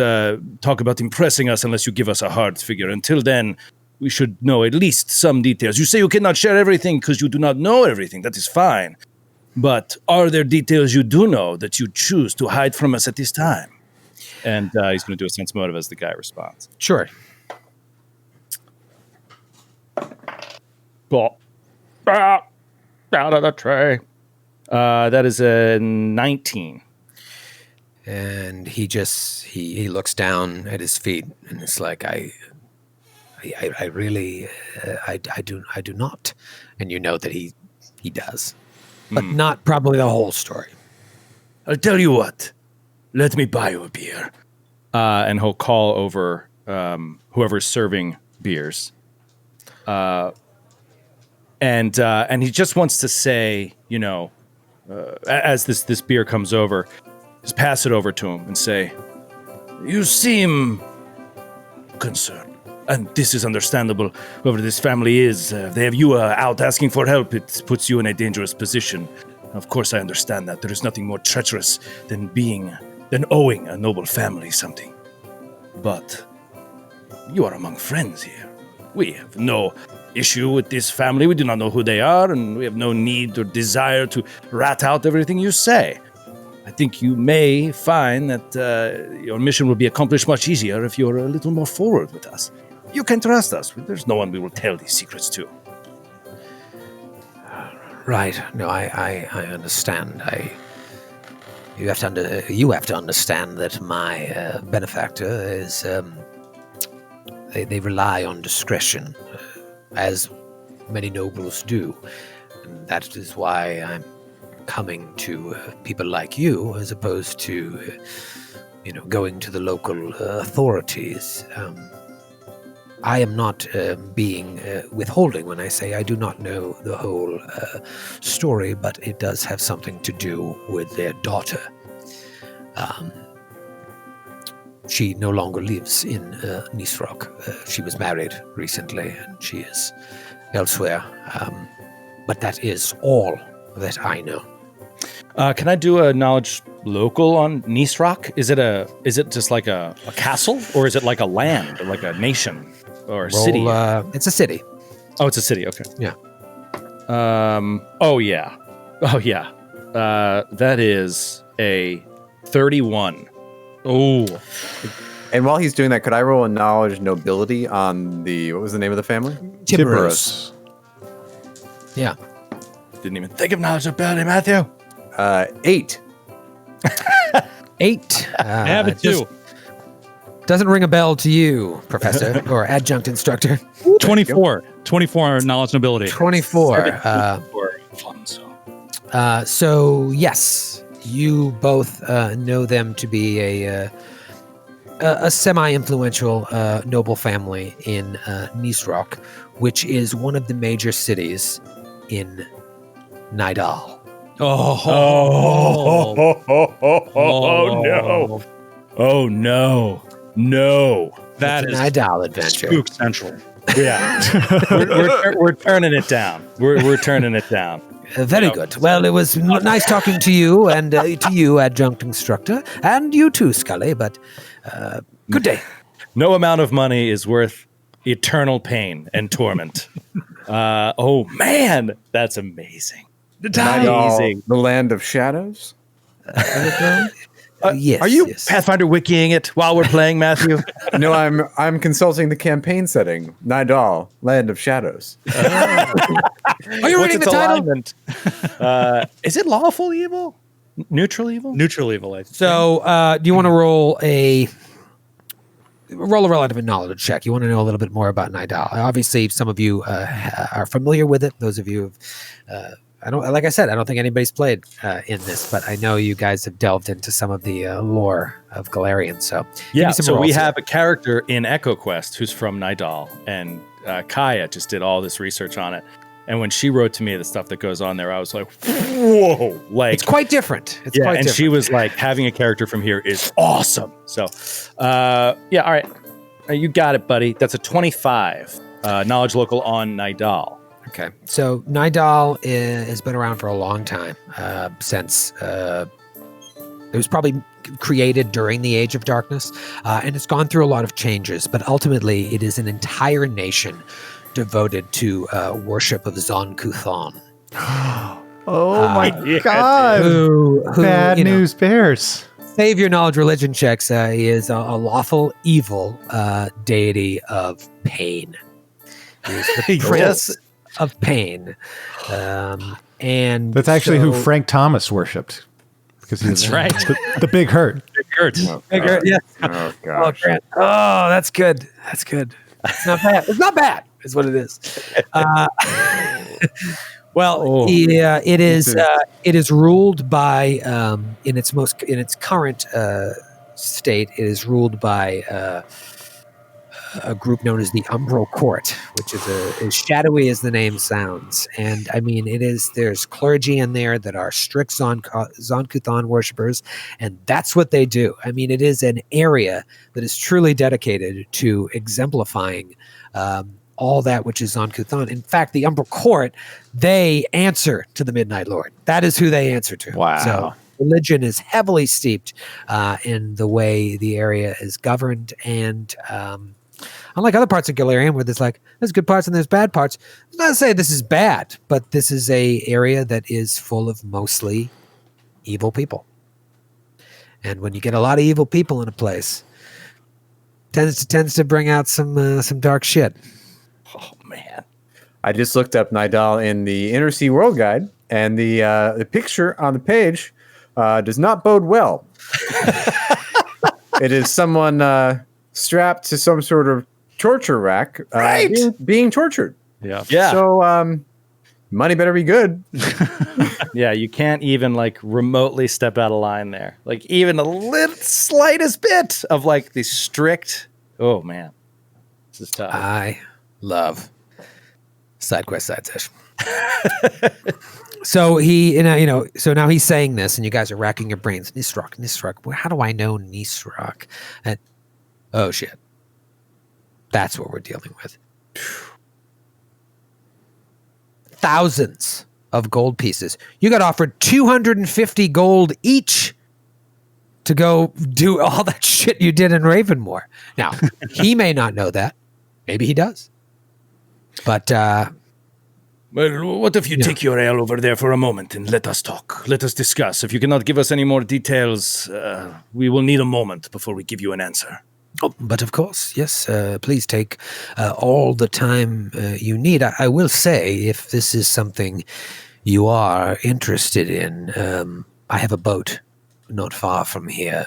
talk about impressing us unless you give us a hard figure. Until then, we should know at least some details. You say you cannot share everything because you do not know everything. That is fine. But are there details you do know that you choose to hide from us at this time? And he's going to do a sense motive as the guy responds. Sure. Cool. Out of the tray. That is a 19. And he looks down at his feet and it's like, I really, I do not. And you know that he does, but not probably the whole story. I'll tell you what. Let me buy you a beer. And he'll call over whoever's serving beers. And he just wants to say, as this beer comes over, just pass it over to him and say, You seem concerned. And this is understandable. Whoever this family is, if they have you out asking for help, it puts you in a dangerous position. Of course, I understand that. There is nothing more treacherous than owing a noble family something. But you are among friends here. We have no issue with this family. We do not know who they are, and we have no need or desire to rat out everything you say. I think you may find that your mission will be accomplished much easier if you're a little more forward with us. You can trust us. There's no one we will tell these secrets to. Right. No, I understand. You have to understand that my benefactor is they rely on discretion, as many nobles do, and that is why I'm coming to people like you as opposed to going to the local authorities. I am not being withholding when I say I do not know the whole story, but it does have something to do with their daughter. She no longer lives in Nisroch. She was married recently, and she is elsewhere. But that is all that I know. can I do a knowledge local on Nisroch? Is it just like a castle, or is it like a land, or like a nation, or a city? It's a city. Oh, it's a city. Okay. Yeah. Oh yeah. That is a 31. Oh. And while he's doing that, could I roll a knowledge nobility on what was the name of the family? Tiburos. Yeah. Didn't even think of knowledge ability, Matthew. 8. 8. I have it too. Doesn't ring a bell to you, Professor, or adjunct instructor. 24. 24 knowledge nobility. 24. So yes, you both know them to be a semi-influential noble family in Nisroch, which is one of the major cities in Nidal. Oh no! Oh no! That is Nidal adventure. Spook Central. Yeah, we're turning it down. We're turning it down. Very good. Well, it was nice talking to you, and to you, adjunct instructor, and you too, Scully. But good day. No amount of money is worth eternal pain and torment. Oh man, that's amazing. Nidal, the land of shadows. Yes. Are you yes. Pathfinder wikiing it while we're playing, Matthew? No, I'm consulting the campaign setting. Nidal, land of shadows. Are you reading the title? Alignment? Is it lawful evil? Neutral evil? Neutral evil, I think. So, do you want to roll a roll a relative knowledge check. You want to know a little bit more about Nidal. Obviously, some of you are familiar with it. Those of you, I don't think anybody's played in this, but I know you guys have delved into some of the lore of Golarion. So yeah, so we have a character in Echo Quest who's from Nidal, and Kaya just did all this research on it. And when she wrote to me the stuff that goes on there, I was like, whoa. Like, it's quite different. It's quite different. She was like, having a character from here is awesome. So, all right. You got it, buddy. That's a 25. Knowledge local on Nidal. Okay. So Nidal has been around for a long time, since it was probably created during the Age of Darkness, and it's gone through a lot of changes, but ultimately it is an entire nation devoted to worship of Zon-Kuthon. Oh my God! Who Bad news bears. Save your knowledge religion checks. He is a lawful evil deity of pain. He is the prince of pain, and that's actually who Frank Thomas worshipped. Because that's right. The big hurt. Big hurt. Oh, Big hurt. Yeah. Oh gosh. Oh, that's good. That's good. It's not bad. It's not bad. Is what it is. It is. It is ruled by in its current state. It is ruled by a group known as the Umbral Court, which is as shadowy as the name sounds. And I mean, there's clergy in there that are strict Zon-Kuthon worshippers, and that's what they do. I mean, it is an area that is truly dedicated to exemplifying all that which is Zon-Kuthon. In fact, the Umbral Court, they answer to the Midnight Lord. That is who they answer to. Wow. So religion is heavily steeped in the way the area is governed, and unlike other parts of Golarion, where there's good parts and there's bad parts. I'm not to say this is bad, but this is a area that is full of mostly evil people. And when you get a lot of evil people in a place, tends to bring out some dark shit. Oh man! I just looked up Nidal in the Inner Sea World Guide, and the picture on the page does not bode well. It is someone strapped to some sort of torture rack, being tortured. Yeah. So money better be good. Yeah, you can't even like remotely step out of line there. Like even a little slightest bit of like the strict. Oh man, this is tough. I love Side Quest Side Sesh. So so now he's saying this, and you guys are racking your brains. Nisroch. How do I know Nisroch? And oh shit, that's what we're dealing with. Thousands of gold pieces. You got offered 250 gold each to go do all that shit you did in Ravenmoor. Now, he may not know that. Maybe he does. But well, what if you take your ale over there for a moment and let us talk? Let us discuss. If you cannot give us any more details, we will need a moment before we give you an answer. Oh, but of course, yes. Please take all the time you need. I will say, if this is something you are interested in, I have a boat not far from here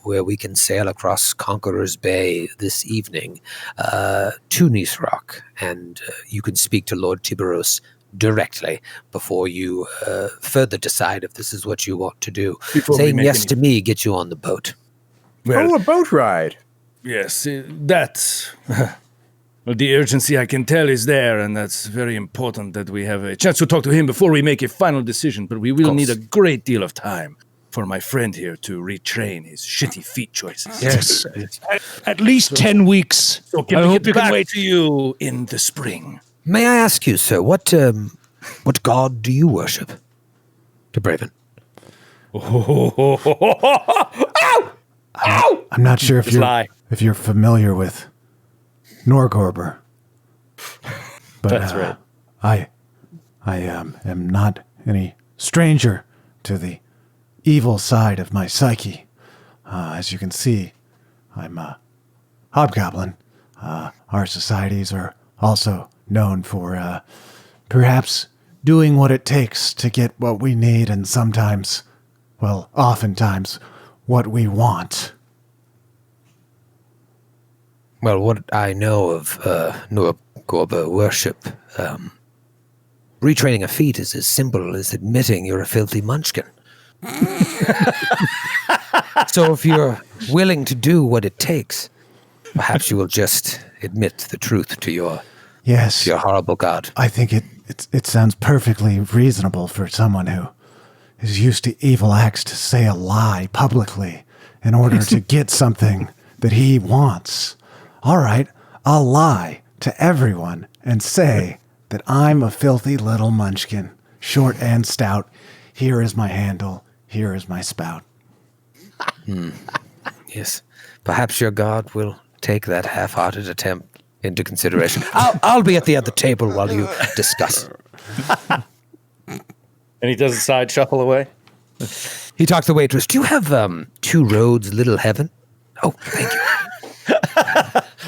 where we can sail across Conqueror's Bay this evening to Nisroch, and you can speak to Lord Tiberos directly before you further decide if this is what you want to do. Saying yes to me gets you on the boat. Well, a boat ride. Yes, that's... Well, the urgency I can tell is there, and that's very important that we have a chance to talk to him before we make a final decision, but we will need a great deal of time for my friend here to retrain his shitty feat choices. Yes. At least 10 weeks. So I hope you can back wait. to you in the spring. May I ask you, sir, what god do you worship? To Braven. I'm not sure if you're familiar with Norgorber, but That's right. I am not any stranger to the evil side of my psyche. As you can see, I'm a hobgoblin. Our societies are also known for perhaps doing what it takes to get what we need, and sometimes, well, oftentimes, what we want. Well, what I know of Norgorba worship, retraining a feat is as simple as admitting you're a filthy munchkin. So if you're willing to do what it takes, perhaps you will just admit the truth to your horrible god. I think it sounds perfectly reasonable for someone who is used to evil acts to say a lie publicly in order to get something that he wants. All right, I'll lie to everyone and say that I'm a filthy little munchkin, short and stout. Here is my handle. Here is my spout. Yes, perhaps your god will take that half-hearted attempt into consideration. I'll be at the other table while you discuss. And he does a side shuffle away. He talks to the waitress. Do you have 2 roads, Little Heaven? Oh, thank you.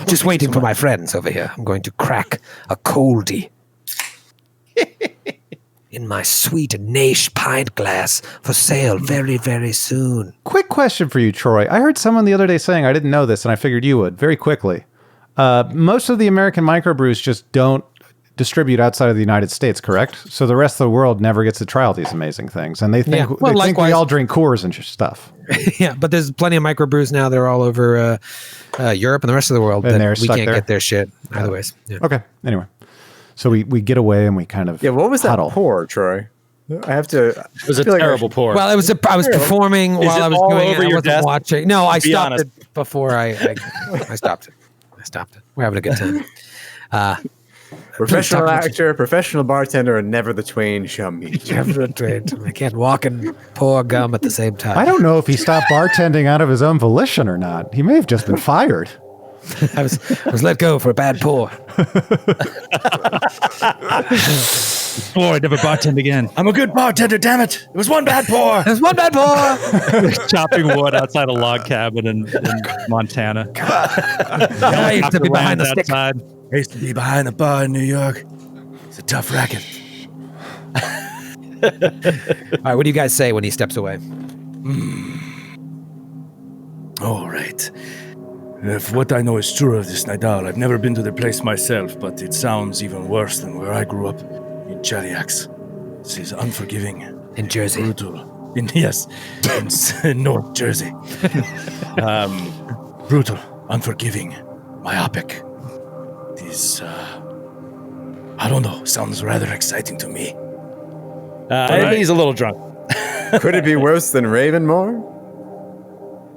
Just waiting for my friends over here. I'm going to crack a coldie in my sweet Naish pint glass for sale very, very soon. Quick question for you, Troy. I heard someone the other day saying, I didn't know this, and I figured you would, very quickly. Most of the American microbrews just don't distribute outside of the United States, correct? So the rest of the world never gets to try all these amazing things, and they think, think we all drink Coors and stuff. Yeah, but there's plenty of microbrews now. They're all over Europe and the rest of the world, And that we can't get their shit either ways. Yeah. Okay, anyway. So we get away and we kind of What was that huddle. pour, Troy? I have to. It was a terrible pour. Well, I was performing while I was all doing it. over I your wasn't desk? watching. No, I Be stopped honest. it before I stopped it. I stopped it. We're having a good time. Professional actor, professional bartender, and never the twain shall meet. Never trained. I can't walk and pour gum at the same time. I don't know if he stopped bartending out of his own volition or not. He may have just been fired. I was let go for a bad pour. Boy, never bartend again. I'm a good bartender, damn it. It was one bad pour. There's one bad pour. Chopping wood outside a log cabin in Montana. I used to be behind the stick. outside. I used to be behind the bar in New York. It's a tough racket. All right, what do you guys say when he steps away? All right. If what I know is true of this Nidal, I've never been to the place myself, but it sounds even worse than where I grew up, in Cheliax. This is unforgiving. In Jersey. Brutal. In North Jersey. Brutal, unforgiving, myopic. This, I don't know, sounds rather exciting to me. He's a little drunk. Could it be worse than Ravenmoor?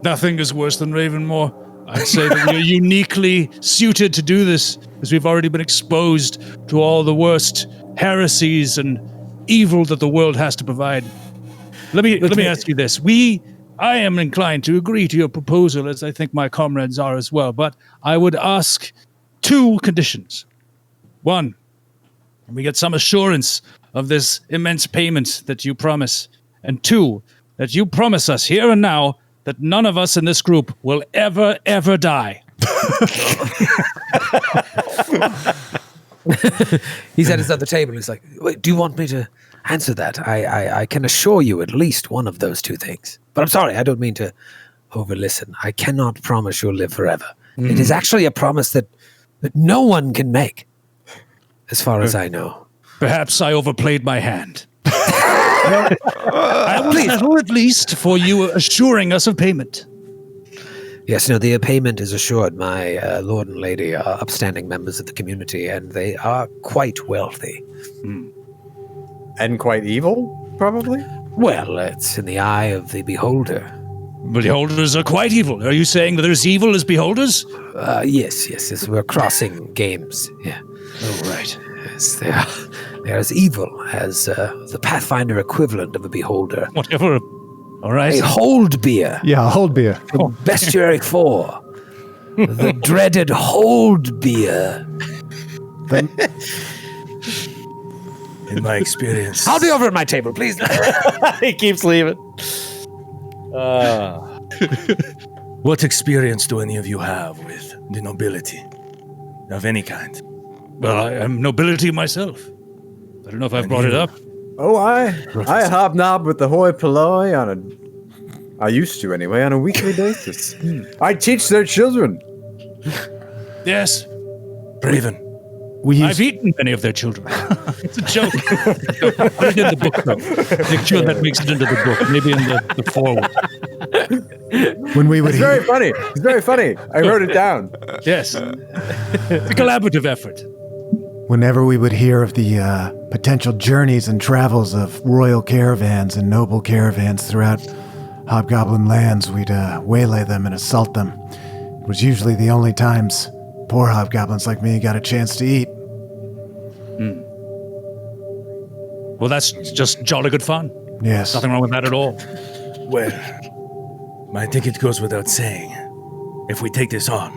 Nothing is worse than Ravenmoor. I'd say that we are uniquely suited to do this, as we've already been exposed to all the worst heresies and evil that the world has to provide. Let me ask you this. I am inclined to agree to your proposal, as I think my comrades are as well, but I would ask 2 conditions. 1, we get some assurance of this immense payment that you promise. And 2, that you promise us here and now that none of us in this group will ever, ever die. He's at his other table. He's like, wait, do you want me to answer that? I can assure you at least one of those 2 things. But I'm sorry, I don't mean to overlisten. I cannot promise you'll live forever. It is actually a promise that no one can make, as far as I know. Perhaps I overplayed my hand. I will settle at least for you assuring us of payment. Yes, no, the payment is assured. My lord and lady are upstanding members of the community, and they are quite wealthy. And quite evil, probably? Well, it's in the eye of the beholder. Beholders are quite evil. Are you saying that there's evil as beholders? Yes. We're crossing games. Yeah. Oh, right. Yes, they are. They're as evil as the Pathfinder equivalent of a beholder. Whatever. All right. A hold beer. Yeah, hold beer. From Bestiaric 4. The dreaded hold beer. In my experience. I'll be over at my table, please. He keeps leaving. What experience do any of you have with the nobility of any kind? Well, I am nobility myself. I don't know if I've brought it up. Oh, I hobnob with the hoi polloi I used to anyway, on a weekly basis. I teach their children. Yes. Raven. I've eaten many of their children. It's a joke. Put it in the book, though. Make sure that makes it into the book. Maybe in the forward. When we would It's very funny. It's very funny. I wrote it down. Yes. It's a collaborative effort. Whenever we would hear of the potential journeys and travels of royal caravans and noble caravans throughout Hobgoblin lands, we'd waylay them and assault them. It was usually the only times poor hobgoblins like me got a chance to eat. Well, that's just jolly good fun. Yes. Nothing wrong with that at all. Well, I think it goes without saying. If we take this on,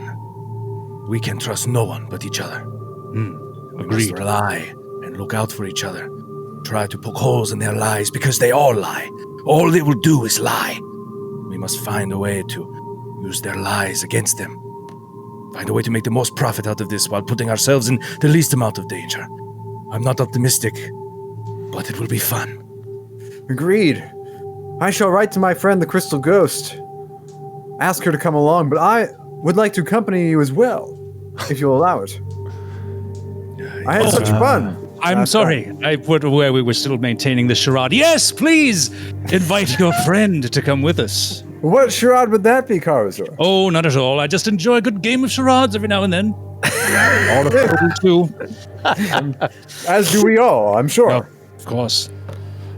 we can trust no one but each other. We must Agreed. rely and look out for each other. Try to poke holes in their lies because they all lie. All they will do is lie. We must find a way to use their lies against them. Find a way to make the most profit out of this while putting ourselves in the least amount of danger. I'm not optimistic, but it will be fun. Agreed. I shall write to my friend the Crystal Ghost. Ask her to come along, but I would like to accompany you as well, if you'll allow it. I had such fun. I'm sorry. I put away we were still maintaining the charade. Yes, please invite your friend to come with us. What charade would that be, Carazor? Oh, not at all. I just enjoy a good game of charades every now and then. All of it too. As do we all, I'm sure. Well, of course.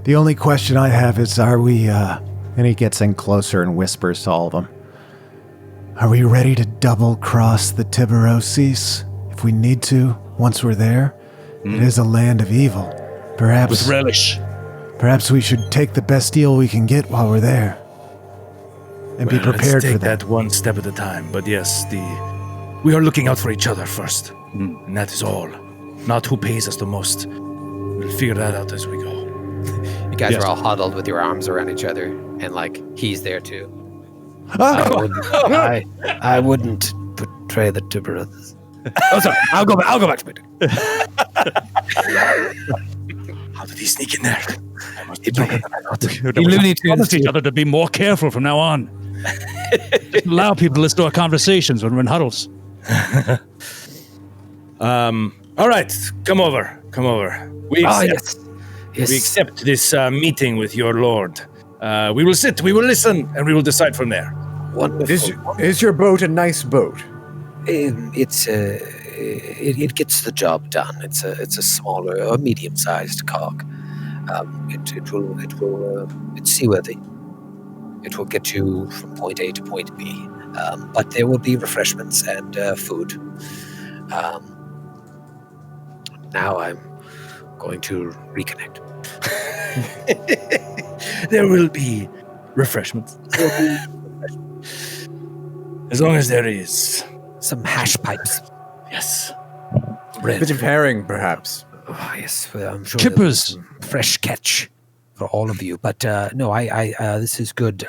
The only question I have is, are we, and he gets in closer and whispers to all of them, are we ready to double-cross the Tiberosis if we need to, once we're there? It is a land of evil. With Perhaps we should take the best deal we can get while we're there. And be Well, prepared let's for take that. that one step at a time. But yes, we are looking out for each other first. And that is all. Not who pays us the most. We'll figure that out as we go. You guys Yes. are all huddled with your arms around each other, and like he's there too. I wouldn't betray the two brothers. Oh, sorry. I'll go back to my How did he sneak in there? I must be He better than I thought. Looney Tunes. Promise each other to be more careful from now on. Just allow people to listen to our conversations when we're in huddles. All right, come over. We Oh, accept, yes. we accept this meeting with your lord. We will sit, we will listen, and we will decide from there. Wonderful. Is your boat a nice boat? It gets the job done. It's a smaller or medium-sized cog. It's seaworthy. It will get you from point A to point B. But there will be refreshments and food. Now I'm going to reconnect. There will be refreshments. As long as there is. Some hash pipes. Yes. A bit of herring, perhaps. Oh, yes, well, I'm sure there'll be Kippers. some fresh catch for all of you. But no, I this is good.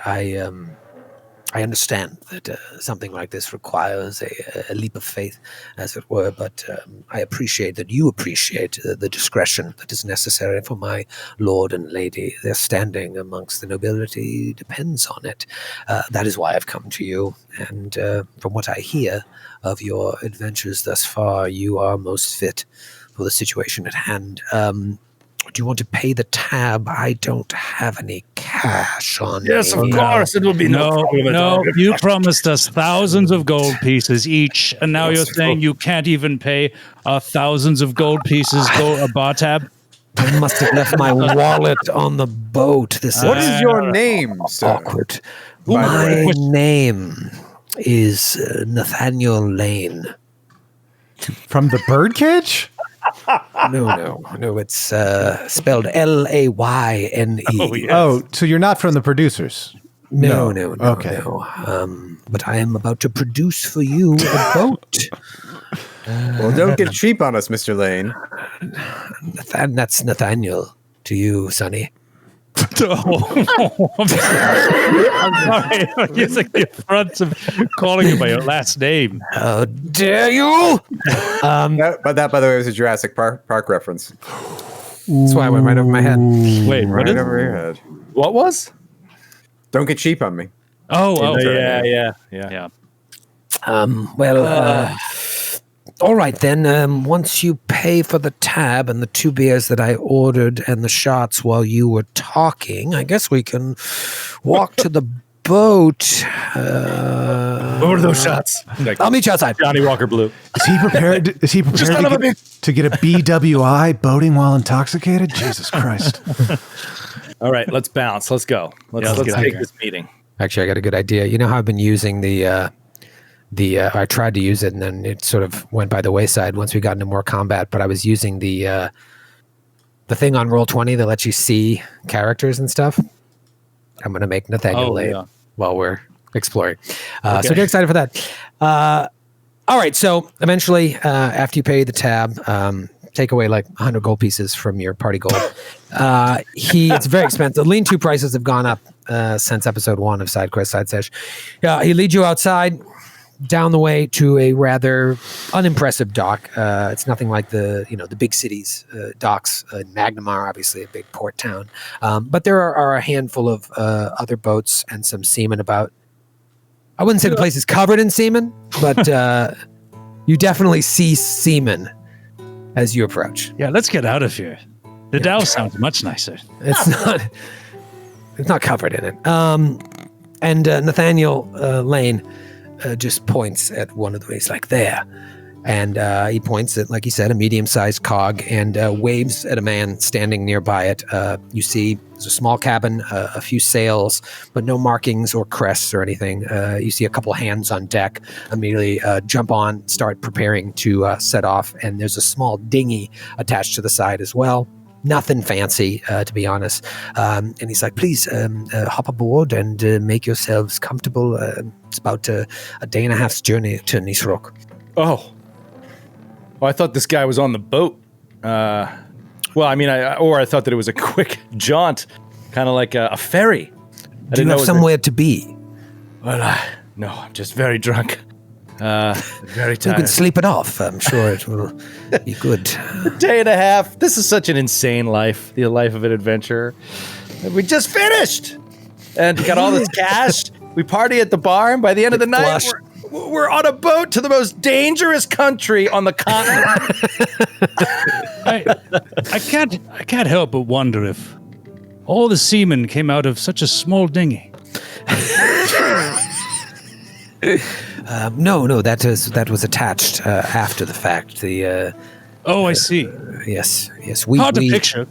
I understand that something like this requires a leap of faith, as it were. But I appreciate that you appreciate the discretion that is necessary for my lord and lady. Their standing amongst the nobility depends on it. That is why I've come to you. And from what I hear of your adventures thus far, you are most fit for the situation at hand. Do you want to pay the tab? I don't have any cash on Yes, of me. course. It will be no problem at all. You promised us thousands of gold pieces each, and now you're Yes, saying you can't even pay thousands of gold pieces a bar tab? I must have left my wallet on the boat. This What is is your name, sir? awkward. By the My way. name is Nathaniel Lane. From the birdcage? No. It's spelled Layne. Oh, yes. Oh, so you're not from the producers? No. Okay. No. But I am about to produce for you a boat. Well, don't get cheap on us, Mr. Lane. That's Nathaniel to you, Sonny. I'm sorry. I'm using the affront of calling you by your last name. How dare you? But that, by the way, was a Jurassic Park reference. That's why I went right over my head. Wait, what Right is? over your head. What was? Don't get cheap on me. Oh, Yeah. yeah. Well, All right, then. Once you pay for the tab and the 2 beers that I ordered and the shots while you were talking, I guess we can walk to the boat. What were those shots? Like, I'll meet you outside. Johnny Walker Blue. Is he prepared? Is he prepared to get a BWI, boating while intoxicated? Jesus Christ! All right, let's bounce. Let's go. Let's take this meeting. Actually, I got a good idea. You know how I've been using the I tried to use it and then it sort of went by the wayside once we got into more combat, but I was using the thing on Roll20 that lets you see characters and stuff. I'm going to make Nathaniel late while we're exploring. So get excited for that. All right. So eventually, after you pay the tab, take away like 100 gold pieces from your party gold. It's very expensive. Lean-to prices have gone up since episode 1 of Side Quest Side Sesh. He leads you outside, down the way to a rather unimpressive dock. It's nothing like the big cities docks. Magnamar, obviously a big port town, but there are a handful of other boats and some seamen about. I wouldn't say the place is covered in seamen, but you definitely see seamen as you approach. Yeah, let's get out of here. Nidal sounds much nicer. It's not covered in it. And Nathaniel Lane just points at one of the ways, like there. And he points at, like he said, a medium-sized cog and waves at a man standing nearby it. You see there's a small cabin, a few sails, but no markings or crests or anything. You see a couple hands on deck immediately jump on, start preparing to set off. And there's a small dinghy attached to the side as well. Nothing fancy, to be honest. And he's like, please hop aboard and make yourselves comfortable. It's about a day and a half's journey to Nisrok. Oh. Well, I thought this guy was on the boat. I thought that it was a quick jaunt, kind of like a ferry. Do you have somewhere to be? Well, no, I'm just very drunk. Very tired. You can sleep it off. I'm sure it will be good. A day and a half. This is such an insane life, the life of an adventurer. We just finished and got all this cash. We party at the bar, and by the end of the night, we're on a boat to the most dangerous country on the continent. I can't help but wonder if all the seamen came out of such a small dinghy. No, that was attached after the fact. I see. Yes. Hard to picture.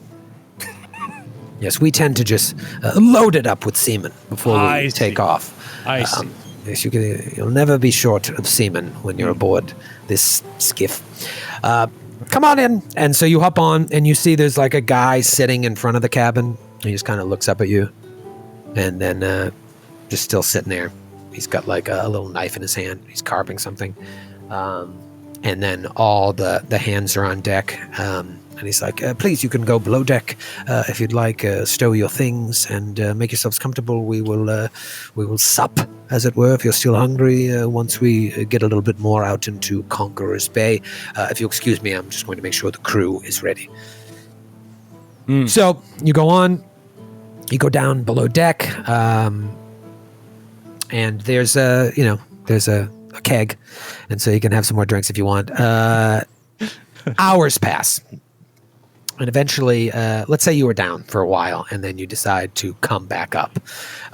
Yes, we tend to just load it up with semen before we take off. I see. Yes, you'll never be short of semen when you're aboard this skiff. Come on in. And so you hop on, and you see there's like a guy sitting in front of the cabin. He just kind of looks up at you, and then just still sitting there. He's got like a little knife in his hand. He's carving something. And then all the hands are on deck. And he's like, please, you can go below deck if you'd like. Stow your things and make yourselves comfortable. We will sup, as it were, if you're still hungry, once we get a little bit more out into Conqueror's Bay. If you'll excuse me, I'm just going to make sure the crew is ready. So you go on. You go down below deck. And there's a keg, and so you can have some more drinks if you want. Hours pass, and eventually, let's say you were down for a while, and then you decide to come back up,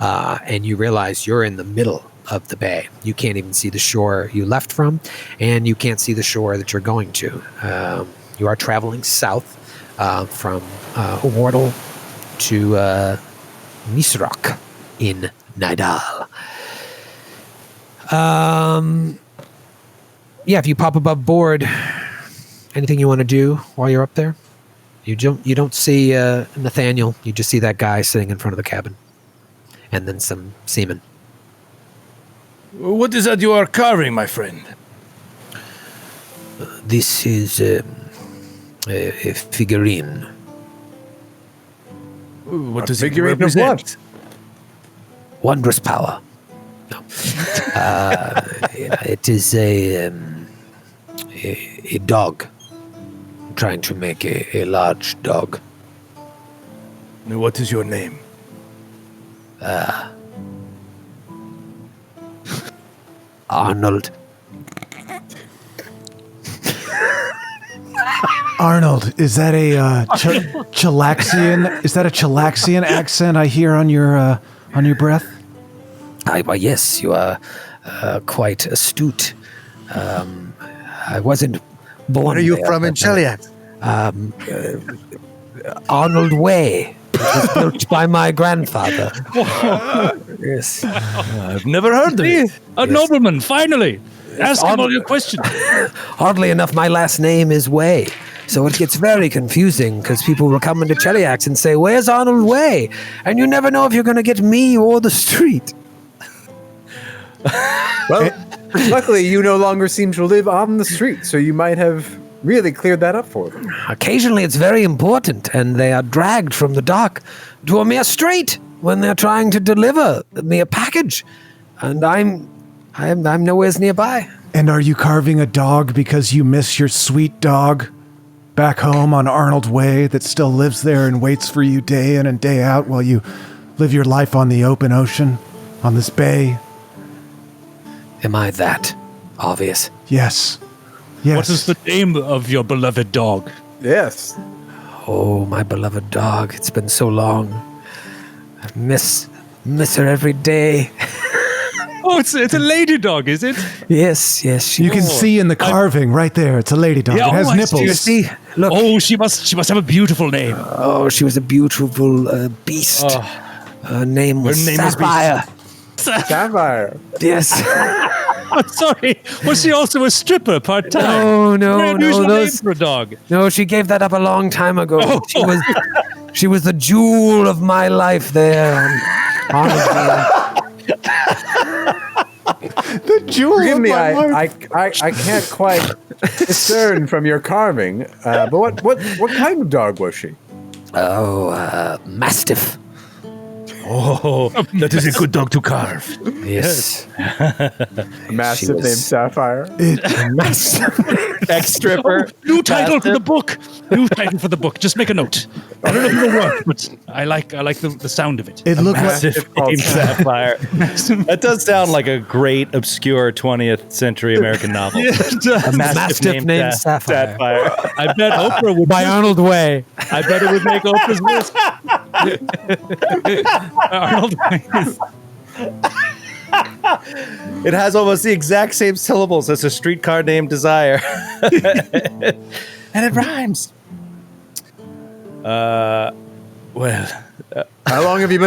and you realize you're in the middle of the bay. You can't even see the shore you left from, and you can't see the shore that you're going to. You are traveling south from Wardle to Nisrok in Nidal. If you pop above board, anything you want to do while you're up there? You don't see Nathaniel. You just see that guy sitting in front of the cabin, and then some seamen. What is that you are carving, my friend? This is a figurine. What does it represent? Wondrous power. No. It is a dog. I'm trying to make a large dog. What is your name? Arnold. Arnold, is that a Chilaxian? Is that a Chilaxian accent I hear on your breath? Why, yes, you are quite astute. I wasn't born. Where are you there, from in but, Cheliax? Arnold Way. It was built by my grandfather. Yes. I've never heard of it. A nobleman, finally. Ask him all your questions. Oddly enough, my last name is Way. So it gets very confusing because people will come into Cheliax and say, "Where's Arnold Way?" And you never know if you're going to get me or the street. Well, luckily, you no longer seem to live on the street, so you might have really cleared that up for them. Occasionally, it's very important, and they are dragged from the dock to a mere street when they're trying to deliver me a package, and I'm nowhere nearby. And are you carving a dog because you miss your sweet dog back home on Arnold Way that still lives there and waits for you day in and day out while you live your life on the open ocean, on this bay? Am I that obvious? Yes. Yes. What is the name of your beloved dog? Yes. Oh, my beloved dog! It's been so long. I miss her every day. Oh, it's a lady dog, is it? Yes. She You can see in the carving right there. It's a lady dog. Yeah, it has oh, I see. You nipples. see? Look. Oh, she must have a beautiful name. Oh, she was a beautiful beast. Her name was Her name was Sapphire. Sapphire. Yes. I'm sorry. Was she also a stripper part-time? No, Very unusual name those- for a dog. No, she gave that up a long time ago. Oh. She was the jewel of my life there. The jewel Forgive of me, my life. I can't quite discern from your carving, but what kind of dog was she? Mastiff. Oh, that is a good dog to carve. Yes. A mastiff was- named Sapphire. Ex-stripper. New title for the book. New title for the book. Just make a note. I don't know if it'll work, but I like the sound of it. It looked like Mastiff called Named Sapphire. That does sound like a great, obscure 20th century American novel. A Mastiff named Sapphire. I bet Oprah would. By Arnold Way. I bet it would make Oprah's list. Arnold. It has almost the exact same syllables as a streetcar named Desire. And it rhymes. Well, How long have you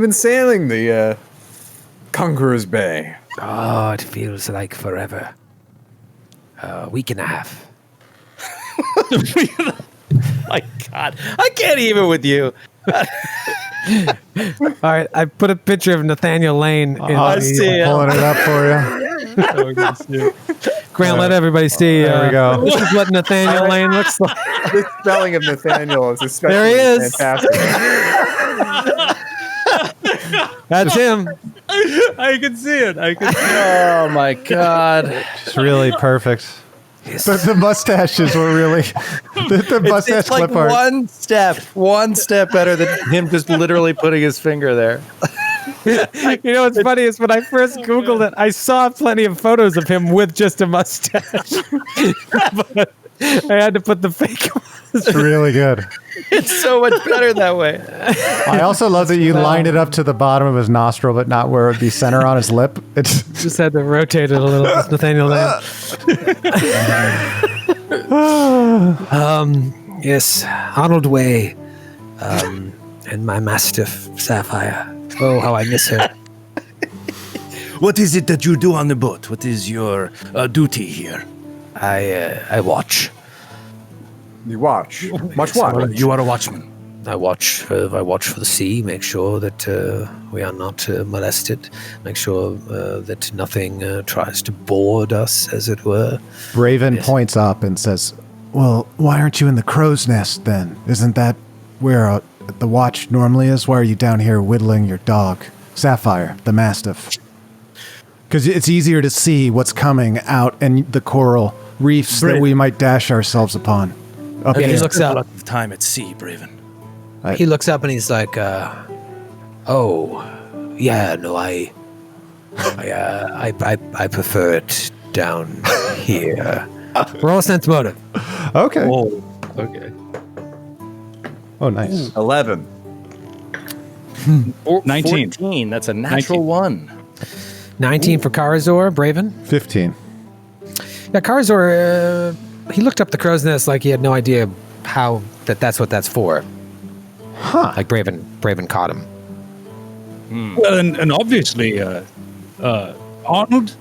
been sailing the Conqueror's Bay? Oh, it feels like forever. A week and a half. My God. I can't even with you. All right, I put a picture of Nathaniel Lane in I see it. pulling it up for you. Grant, let everybody see. There we go. This is what Nathaniel Lane looks like. The spelling of Nathaniel is especially There he is. fantastic. That's him. I can see it. Oh, my God. It's really perfect. The mustaches were really the mustache It's like clip art. one step better than him just literally putting his finger there. You know what's funny is when I first Googled it, I saw plenty of photos of him with just a mustache. But I had to put the fake one. It's really good. It's so much better that way. I also love that you lined it up to the bottom of his nostril, but not where it would be center on his lip. It's Just had to rotate it a little. It's Nathaniel Lane. Yes, Arnold Way, and my Mastiff Sapphire. Oh, how I miss her. what is it that you do on the boat? What is your duty here? I watch. You watch. Much watch. You are a watchman. I watch for the sea. Make sure that we are not molested. Make sure that nothing tries to board us, as it were. Braven points up and says, "Well, why aren't you in the crow's nest then? Isn't that where the watch normally is? Why are you down here whittling your dog, Sapphire, the Mastiff? Because it's easier to see what's coming out in the coral reefs that we might dash ourselves upon. Up Yeah, he here. looks A up. lot of time at sea, Braven. He looks up and he's like, "Oh, yeah, no, I prefer it down here. Roll a sense motive. Okay. Oh, okay. Oh, nice. 11. 19. 14. That's a natural 1. 19 for Karazor, Braven. 15. Yeah, Karazor, he looked up the crow's nest like he had no idea how that's what that's for. Huh. Like Braven caught him. Well, and obviously, Arnold,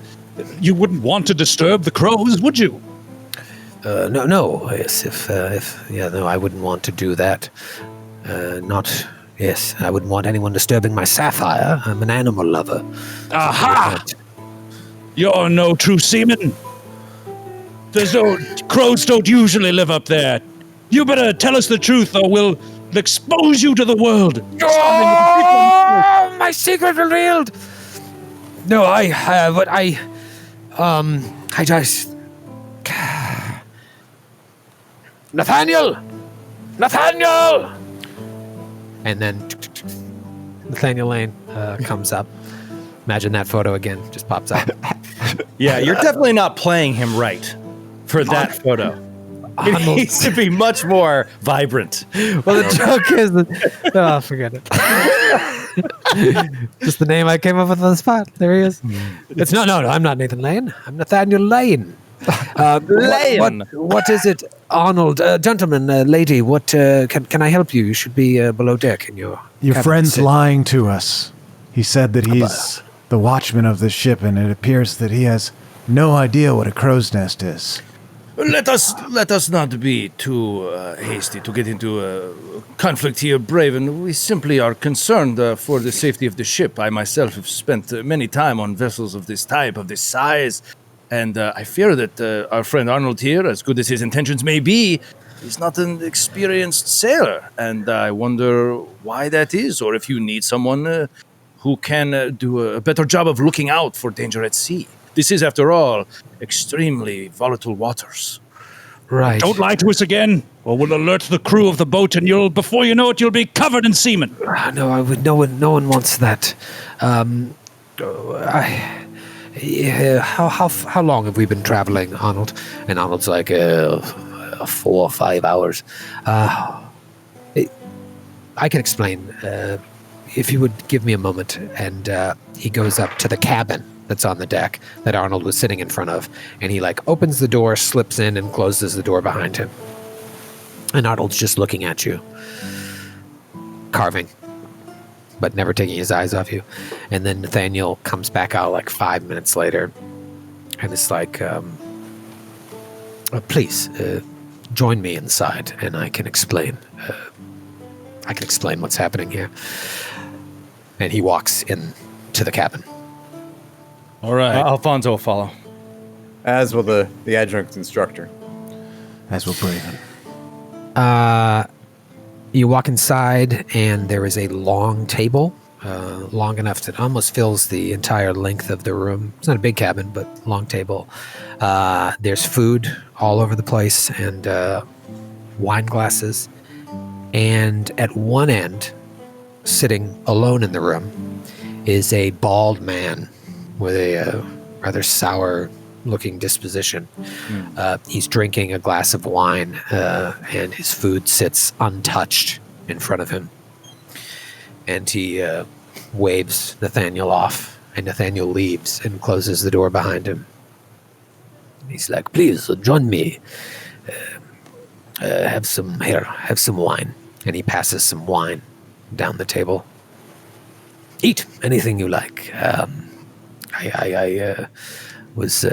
you wouldn't want to disturb the crows, would you? No. Yes, no, I wouldn't want to do that. Yes, I wouldn't want anyone disturbing my Sapphire. I'm an animal lover. Aha! You're no true seaman. Crows don't usually live up there. You better tell us the truth, or we'll expose you to the world. Oh, my secret revealed. No, I just Nathaniel. And then Nathaniel Lane comes up. Imagine that photo again, just pops up. Yeah, you're definitely not playing him right for that photo. It needs to be much more vibrant. Well, the joke is that, forget it. Just the name I came up with on the spot. There he is. It's no, I'm not Nathan Lane. I'm Nathaniel Lane. Lane. What is it, Arnold? Gentlemen, lady, what can I help you? You should be below deck in your cabin. friend's lying to us. He said that he's the watchman of the ship, and it appears that he has no idea what a crow's nest is. Let us not be too hasty to get into a conflict here, Braven. We simply are concerned for the safety of the ship. I myself have spent many time on vessels of this type, of this size, and I fear that our friend Arnold here, as good as his intentions may be, is not an experienced sailor. And I wonder why that is, or if you need someone who can do a better job of looking out for danger at sea. This is, after all, extremely volatile waters. Right. Don't lie to us again, or we'll alert the crew of the boat, and before you know it, you'll be covered in semen. No, I would. No one wants that. How long have we been traveling, Arnold? And Arnold's like 4 or 5 hours. I can explain. If you would give me a moment, and he goes up to the cabin that's on the deck that Arnold was sitting in front of, and he opens the door, slips in, and closes the door behind him. And Arnold's just looking at you, carving, but never taking his eyes off you. And then Nathaniel comes back out 5 minutes later, and it's please join me inside, and I can explain. What's happening here. And he walks in to the cabin. All right. Alfonso will follow. As will the adjunct instructor. As will Braven. You walk inside, and there is a long table, long enough that it almost fills the entire length of the room. It's not a big cabin, but long table. There's food all over the place, and wine glasses. And at one end, sitting alone in the room, is a bald man with a rather sour-looking disposition. He's drinking a glass of wine, and his food sits untouched in front of him. And he waves Nathaniel off, and Nathaniel leaves and closes the door behind him. He's like, "Please join me. Have some wine." And he passes some wine down the table. Eat anything you like. I was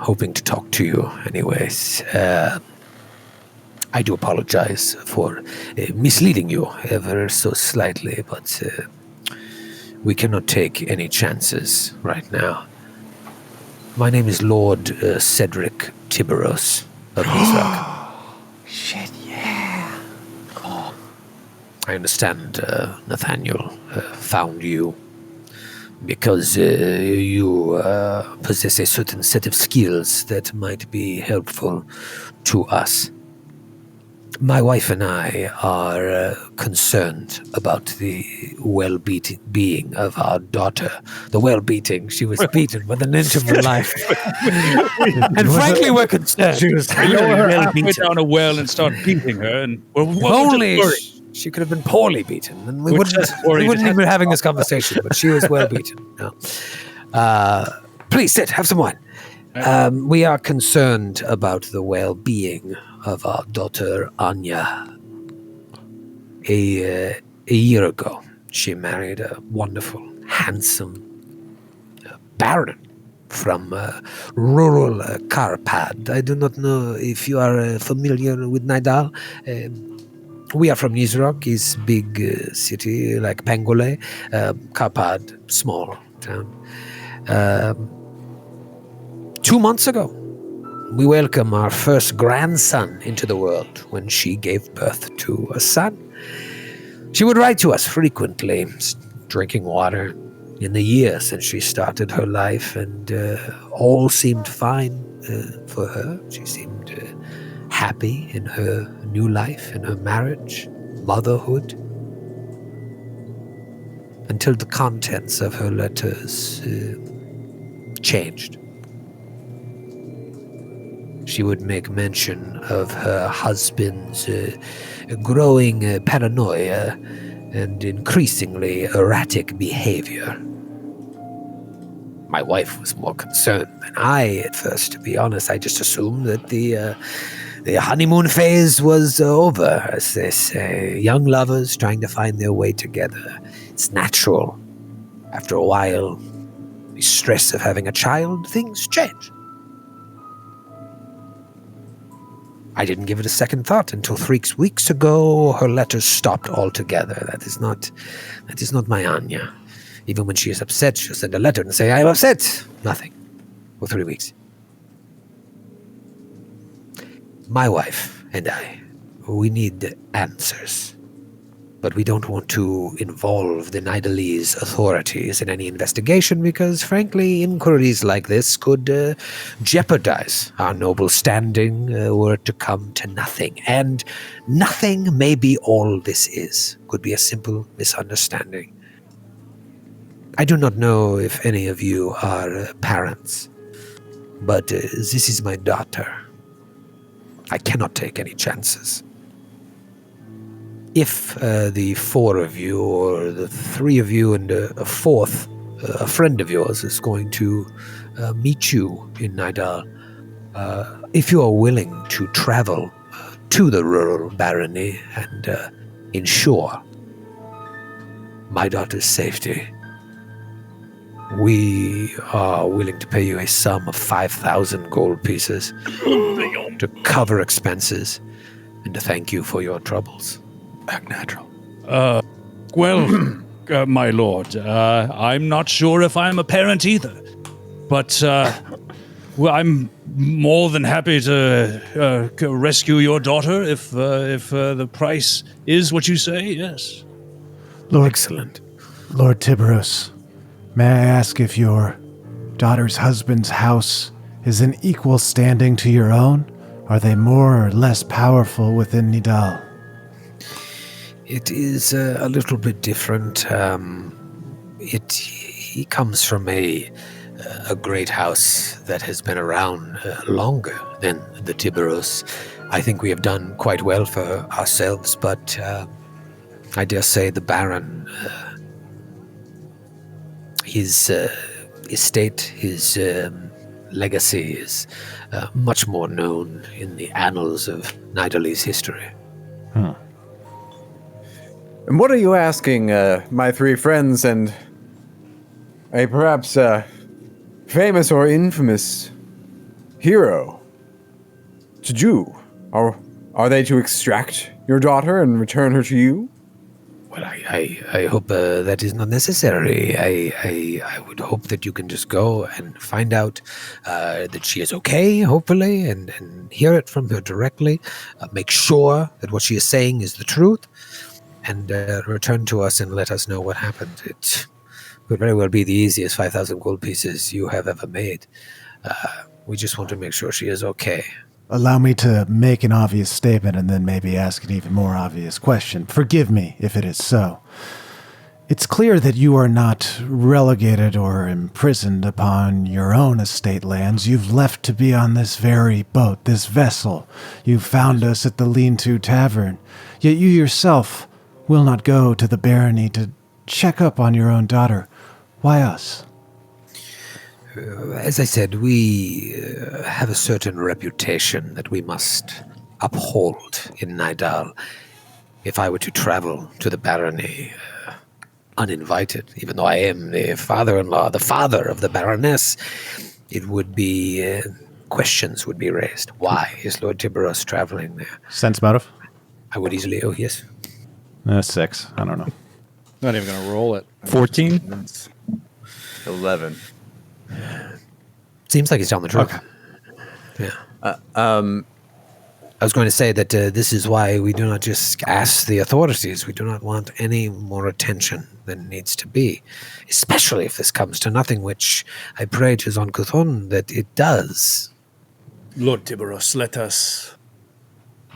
hoping to talk to you anyways. I do apologize for misleading you ever so slightly, but we cannot take any chances right now. My name is Lord Cedric Tiberos of Mizrak. Shit, yeah. I understand Nathaniel found you because you possess a certain set of skills that might be helpful to us. My wife and I are concerned about the well-being of our daughter. The well-beating. She was beaten within an inch of her life. And frankly, we're concerned. She was halfway down a well and start beating her, and If only she could have been poorly beaten, and we wouldn't even be having this conversation. But she was well beaten. No. Please sit. Have some wine. We are concerned about the well-being of our daughter Anya. A year ago, she married a wonderful, handsome baron from rural Carpad. I do not know if you are familiar with Nidal. We are from Nizrok, is big city like Pangolé. Carpad, small town. 2 months ago, we welcomed our first grandson into the world when she gave birth to a son. She would write to us frequently, drinking water, in the year since she started her life, and all seemed fine for her. She seemed happy in her new life, in her marriage, motherhood, until the contents of her letters changed. She would make mention of her husband's growing paranoia and increasingly erratic behavior. My wife was more concerned than I at first, to be honest. I just assumed that the honeymoon phase was over, as they say. Young lovers trying to find their way together. It's natural. After a while, the stress of having a child, things change. I didn't give it a second thought until 3 weeks ago. Her letters stopped altogether. That is not my Anya. Even when she is upset, she'll send a letter and say, "I am upset." Nothing for 3 weeks. My wife and I, we need answers. But we don't want to involve the Nidalese authorities in any investigation because, frankly, inquiries like this could jeopardize our noble standing were it to come to nothing. And nothing may be all this is. Could be a simple misunderstanding. I do not know if any of you are parents, but this is my daughter. I cannot take any chances. If the 4 of you or the 3 of you and a 4th, a friend of yours is going to meet you in Nidal, if you are willing to travel to the rural barony and ensure my daughter's safety, we are willing to pay you a sum of 5,000 gold pieces to cover expenses and to thank you for your troubles. Act natural. My lord, I'm not sure if I'm a parent either, but I'm more than happy to rescue your daughter if the price is what you say. Yes. Excellent. Lord Tiberos, may I ask if your daughter's husband's house is in equal standing to your own? Are they more or less powerful within Nidal? It is a little bit different. He comes from a great house that has been around longer than the Tiberos. I think we have done quite well for ourselves, but I dare say the Baron, his estate, his legacy is much more known in the annals of Nidalese history. Huh. And what are you asking, my 3 friends and a perhaps famous or infamous hero to do? Are they to extract your daughter and return her to you? Well, I hope that is not necessary. I would hope that you can just go and find out that she is okay, hopefully, and hear it from her directly. Make sure that what she is saying is the truth, and return to us and let us know what happened. It could very well be the easiest 5,000 gold pieces you have ever made. We just want to make sure she is okay. Allow me to make an obvious statement and then maybe ask an even more obvious question. Forgive me if it is so. It's clear that you are not relegated or imprisoned upon your own estate lands. You've left to be on this very boat, this vessel. You found us at the Lean-To Tavern. Yet you yourself will not go to the barony to check up on your own daughter. Why us? As I said, we have a certain reputation that we must uphold in Nidal. If I were to travel to the barony uninvited, even though I am the father-in-law, the father of the Baroness, it would be, questions would be raised. Why is Lord Tiberos traveling there? Sense motive? I would easily, oh yes. 6. I don't know. Not even going to roll it. 14? 11. Seems like he's telling the truth. Okay. Yeah. I was going to say that this is why we do not just ask the authorities. We do not want any more attention than needs to be, especially if this comes to nothing, which I pray to Zon Kuthon that it does. Lord Tiberos, let us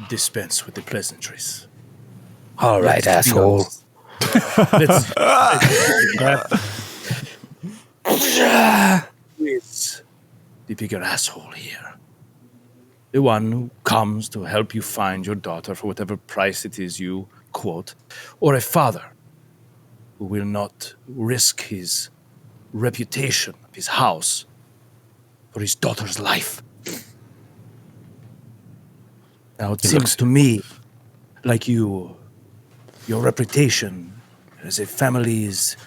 dispense with the pleasantries. All right, Let's be asshole. honest. Let's Who is the bigger asshole here? The one who comes to help you find your daughter for whatever price it is you quote, or a father who will not risk his reputation, his house, for his daughter's life. Now, it seems to me like your reputation as a family is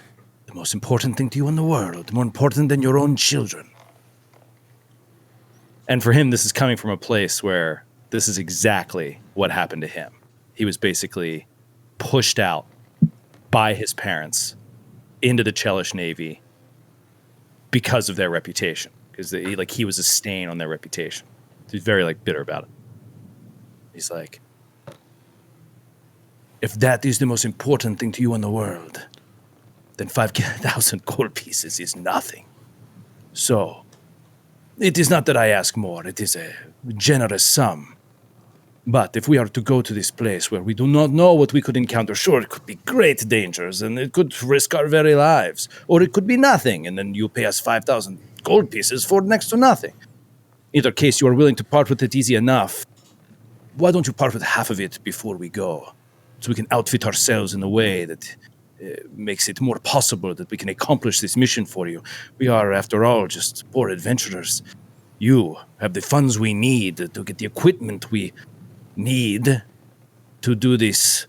the most important thing to you in the world, more important than your own children. And for him, this is coming from a place where this is exactly what happened to him. He was basically pushed out by his parents into the Chelish Navy because of their reputation. Because he was a stain on their reputation. He's very bitter about it. He's like, If that is the most important thing to you in the world, then 5,000 gold pieces is nothing. So, it is not that I ask more, it is a generous sum. But if we are to go to this place where we do not know what we could encounter, sure, it could be great dangers, and it could risk our very lives. Or it could be nothing, and then you pay us 5,000 gold pieces for next to nothing. Either case, you are willing to part with it easy enough. Why don't you part with half of it before we go? So we can outfit ourselves in a way that makes it more possible that we can accomplish this mission for you. We are, after all, just poor adventurers. You have the funds we need to get the equipment we need to do this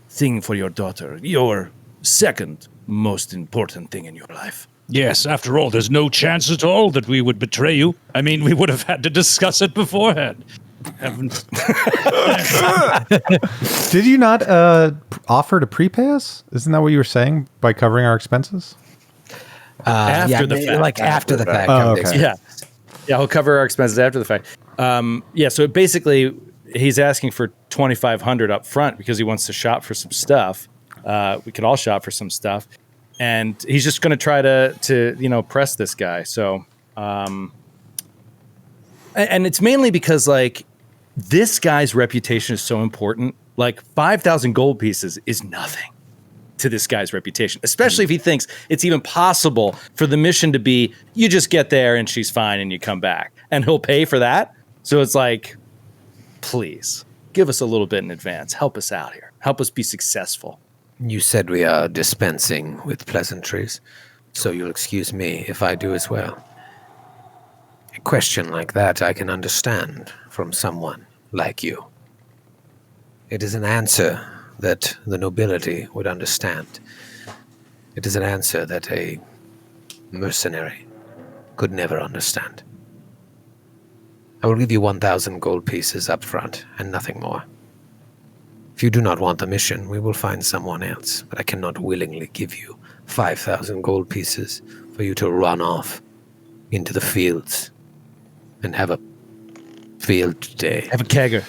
thing for your daughter. Your second most important thing in your life. Yes, after all, there's no chance at all that we would betray you. I mean, we would have had to discuss it beforehand. Did you not offer to prepay us? Isn't that what you were saying by covering our expenses? after the fact. After the fact. Oh, okay. Yeah, he'll cover our expenses after the fact. So basically, he's asking for 2,500 up front because he wants to shop for some stuff. We could all shop for some stuff, and he's just going to try to press this guy. So, and it's mainly because this guy's reputation is so important. 5,000 gold pieces is nothing to this guy's reputation, especially if he thinks it's even possible for the mission to be, you just get there and she's fine and you come back. And he'll pay for that. So it's please, give us a little bit in advance. Help us out here. Help us be successful. You said we are dispensing with pleasantries, so you'll excuse me if I do as well. A question like that I can understand from someone like you. It is an answer that the nobility would understand. It is an answer that a mercenary could never understand. I will give you 1,000 gold pieces up front and nothing more. If you do not want the mission, we will find someone else, but I cannot willingly give you 5,000 gold pieces for you to run off into the fields and have a field day. Have a kegger.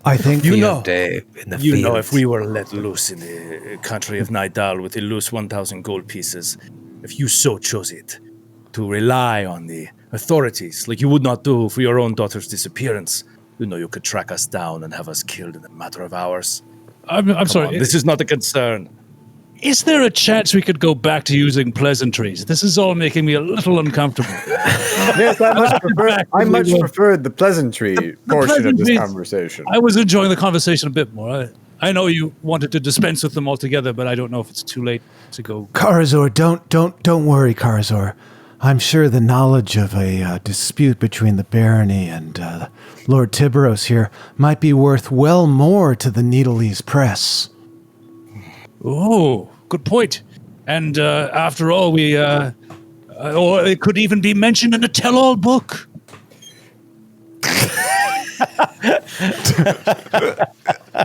I think Field day in the You know, fields. if we were let loose in the country of Nidal with a loose 1,000 gold pieces, if you so chose it, to rely on the authorities like you would not do for your own daughter's disappearance, you could track us down and have us killed in a matter of hours. I'm Come sorry. on, this is not a concern. Is there a chance we could go back to using pleasantries? This is all making me a little uncomfortable. Yes, I much preferred the pleasantry portion of this pleasantries. conversation. I was enjoying the conversation a bit more. I know you wanted to dispense with them altogether, but I don't know if it's too late to go. Karazor, don't worry, Karazor. I'm sure the knowledge of a dispute between the barony and Lord Tiberos here might be worth well more to the Nidalese press. Oh, good point. And after all, or it could even be mentioned in a tell-all book.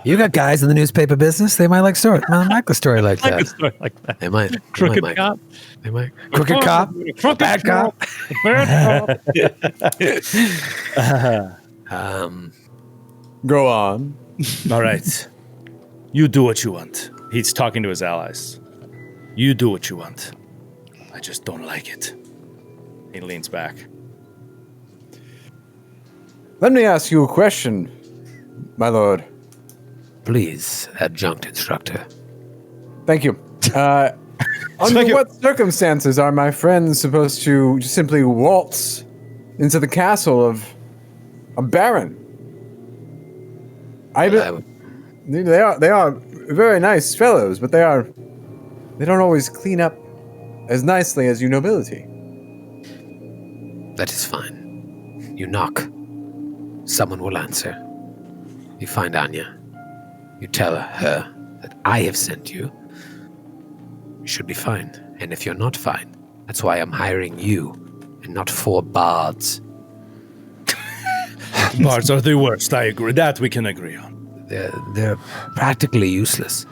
You got guys in the newspaper business. They might like a story like Like a that. story like that. They might. Crooked They cop. might. Crooked cop. Crooked Bad cop. Bad cop. Go on. All right. You do what you want. He's talking to his allies. You do what you want. I just don't like it. He leans back. Let me ask you a question, my lord. Please, adjunct instructor. Thank you. Under what circumstances are my friends supposed to just simply waltz into the castle of a baron? They are very nice fellows, but they don't always clean up as nicely as you nobility. That is fine. You knock. Someone will answer. You find Anya. You tell her that I have sent you. You should be fine. And if you're not fine, that's why I'm hiring you and not 4 bards. Bards are the worst, I agree. That we can agree on. They're practically useless.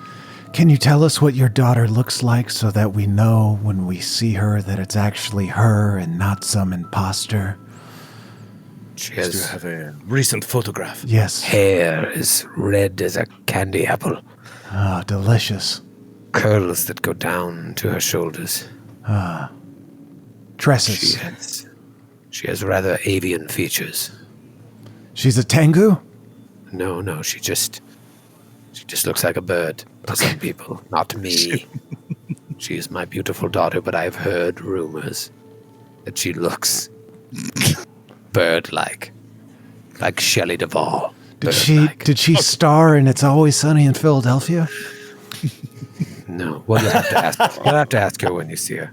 Can you tell us what your daughter looks like so that we know when we see her that it's actually her and not some imposter? She Do you has have a recent photograph? Yes. hair as red as a candy apple. Ah, delicious. Curls that go down to her shoulders. Tresses. She has rather avian features. She's a Tengu? No, she just looks like a bird to some people, not me. She is my beautiful daughter, but I've heard rumors that she looks bird-like, like Shelley Duvall. Did she star in It's Always Sunny in Philadelphia? No, well, you'll have to ask. You'll have to ask her when you see her.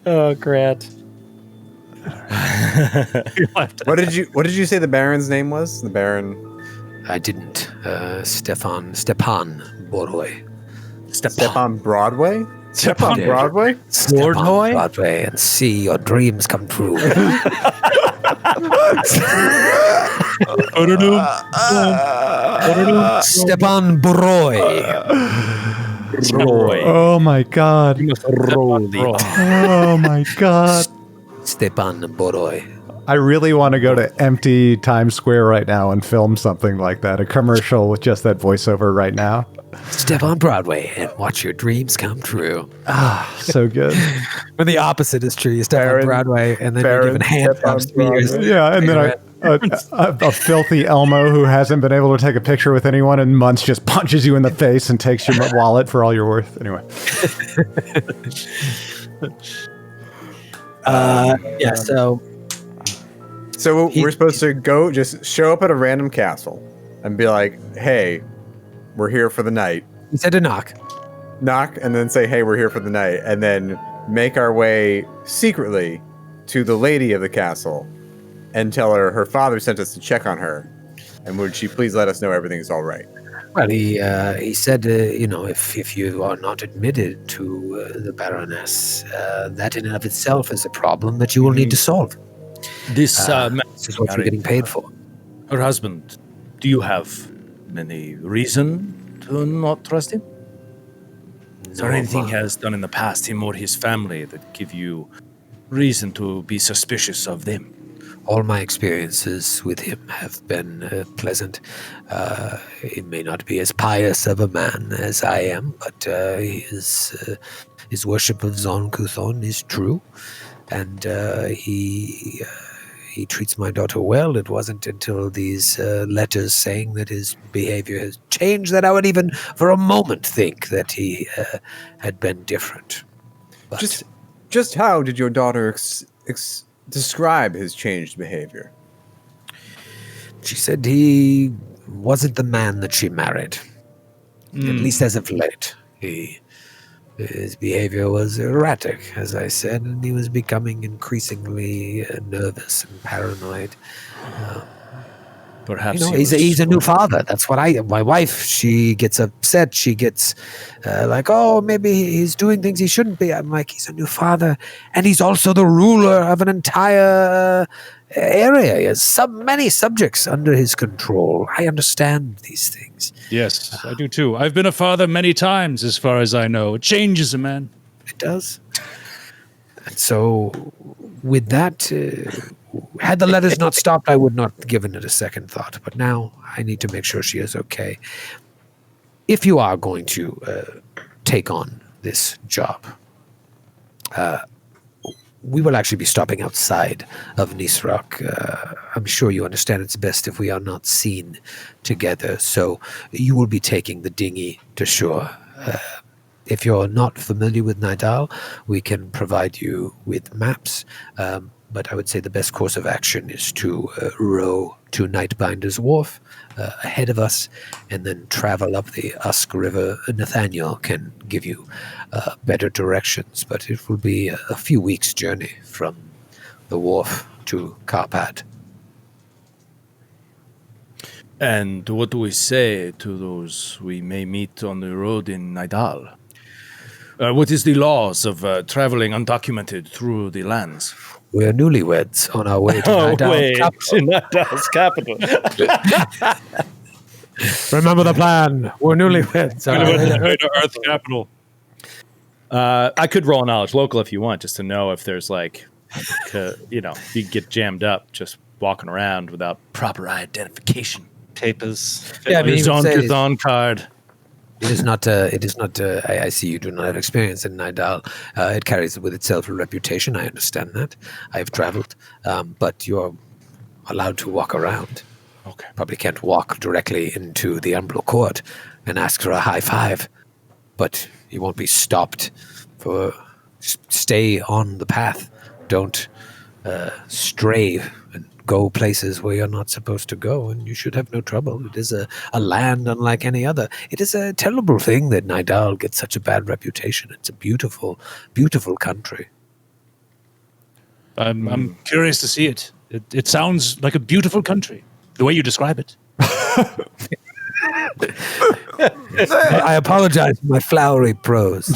Oh, Grant. What did you say the baron's name was? The baron. I didn't. Stepan Boroy. Step on Broadway? Step on Yeah. Broadway? Step on Broadway and see your dreams come true. Stepan Boroy. Roy. Oh my god. You must roll the Oh my god. Stepan Boroy. I really want to go to empty Times Square right now and film something like that. A commercial with just that voiceover right now. Step on Broadway and watch your dreams come true. So good. When the opposite is true, you step on Baron- Broadway and then you're Baron given step on handcuffs 3 years. Broadway. Yeah, and then a filthy Elmo who hasn't been able to take a picture with anyone in months just punches you in the face and takes your wallet for all you're worth. Anyway. Yeah, so So we're supposed to go just show up at a random castle and be like, hey, we're here for the night. he said to knock. Knock and then say, hey, we're here for the night. And then make our way secretly to the lady of the castle and tell her father sent us to check on her. And would she please let us know everything's all right? Well, he said, if you are not admitted to the Baroness, that in and of itself is a problem that you will need to solve. This This is what you're getting paid for. her husband, do you have any reason to not trust him? Is there anything he has done in the past, him or his family, that give you reason to be suspicious of them? All my experiences with him have been pleasant. He may not be as pious of a man as I am, but his worship of Zon Kuthon is true, and he he treats my daughter well. It wasn't until these letters saying that his behavior has changed that I would even for a moment think that he had been different. But Just how did your daughter describe his changed behavior? she said he wasn't the man that she married, at least as of late. His behavior was erratic, as I said, and he was becoming increasingly nervous and paranoid. Perhaps He's a new father. That's what my wife, she gets upset. She gets like, oh, maybe he's doing things he shouldn't be. I'm like, he's a new father, and he's also the ruler of an entire area. He has many subjects under his control. I understand these things. Yes, I do too. I've been a father many times, as far as I know. It changes a man. It does. And so, with that, had the letters not stopped, I would not have given it a second thought. But now I need to make sure she is okay. If you are going to take on this job, we will actually be stopping outside of Nisroch. I'm sure you understand it's best if we are not seen together. So you will be taking the dinghy to shore. If you're not familiar with Nidal, we can provide you with maps. But I would say the best course of action is to row to Nightbinder's Wharf ahead of us and then travel up the Usk River. Nathaniel can give you better directions, but it will be a few weeks' journey from the wharf to Carpad. And what do we say to those we may meet on the road in Nidal? What is the laws of traveling undocumented through the lands? We're newlyweds on our way to Nidal's capital. Nidal's capital. Remember the plan. We're newlyweds. To Earth capital. I could roll knowledge local if you want, just to know if there's you get jammed up just walking around without proper identification. Papers. Yeah, I mean, Zon Kuthon card. It is not. I see you do not have experience in Nidal. It carries with itself a reputation. I understand that. I have traveled, but you're allowed to walk around. Okay. Probably can't walk directly into the Umbral Court and ask for a high five, but you won't be stopped. Stay on the path. Don't stray and go places where you're not supposed to go, and you should have no trouble. It is a land unlike any other. It is a terrible thing that Nidal gets such a bad reputation. It's a beautiful, beautiful country. I'm curious to see it. It sounds like a beautiful country, the way you describe it. I apologize for my flowery prose.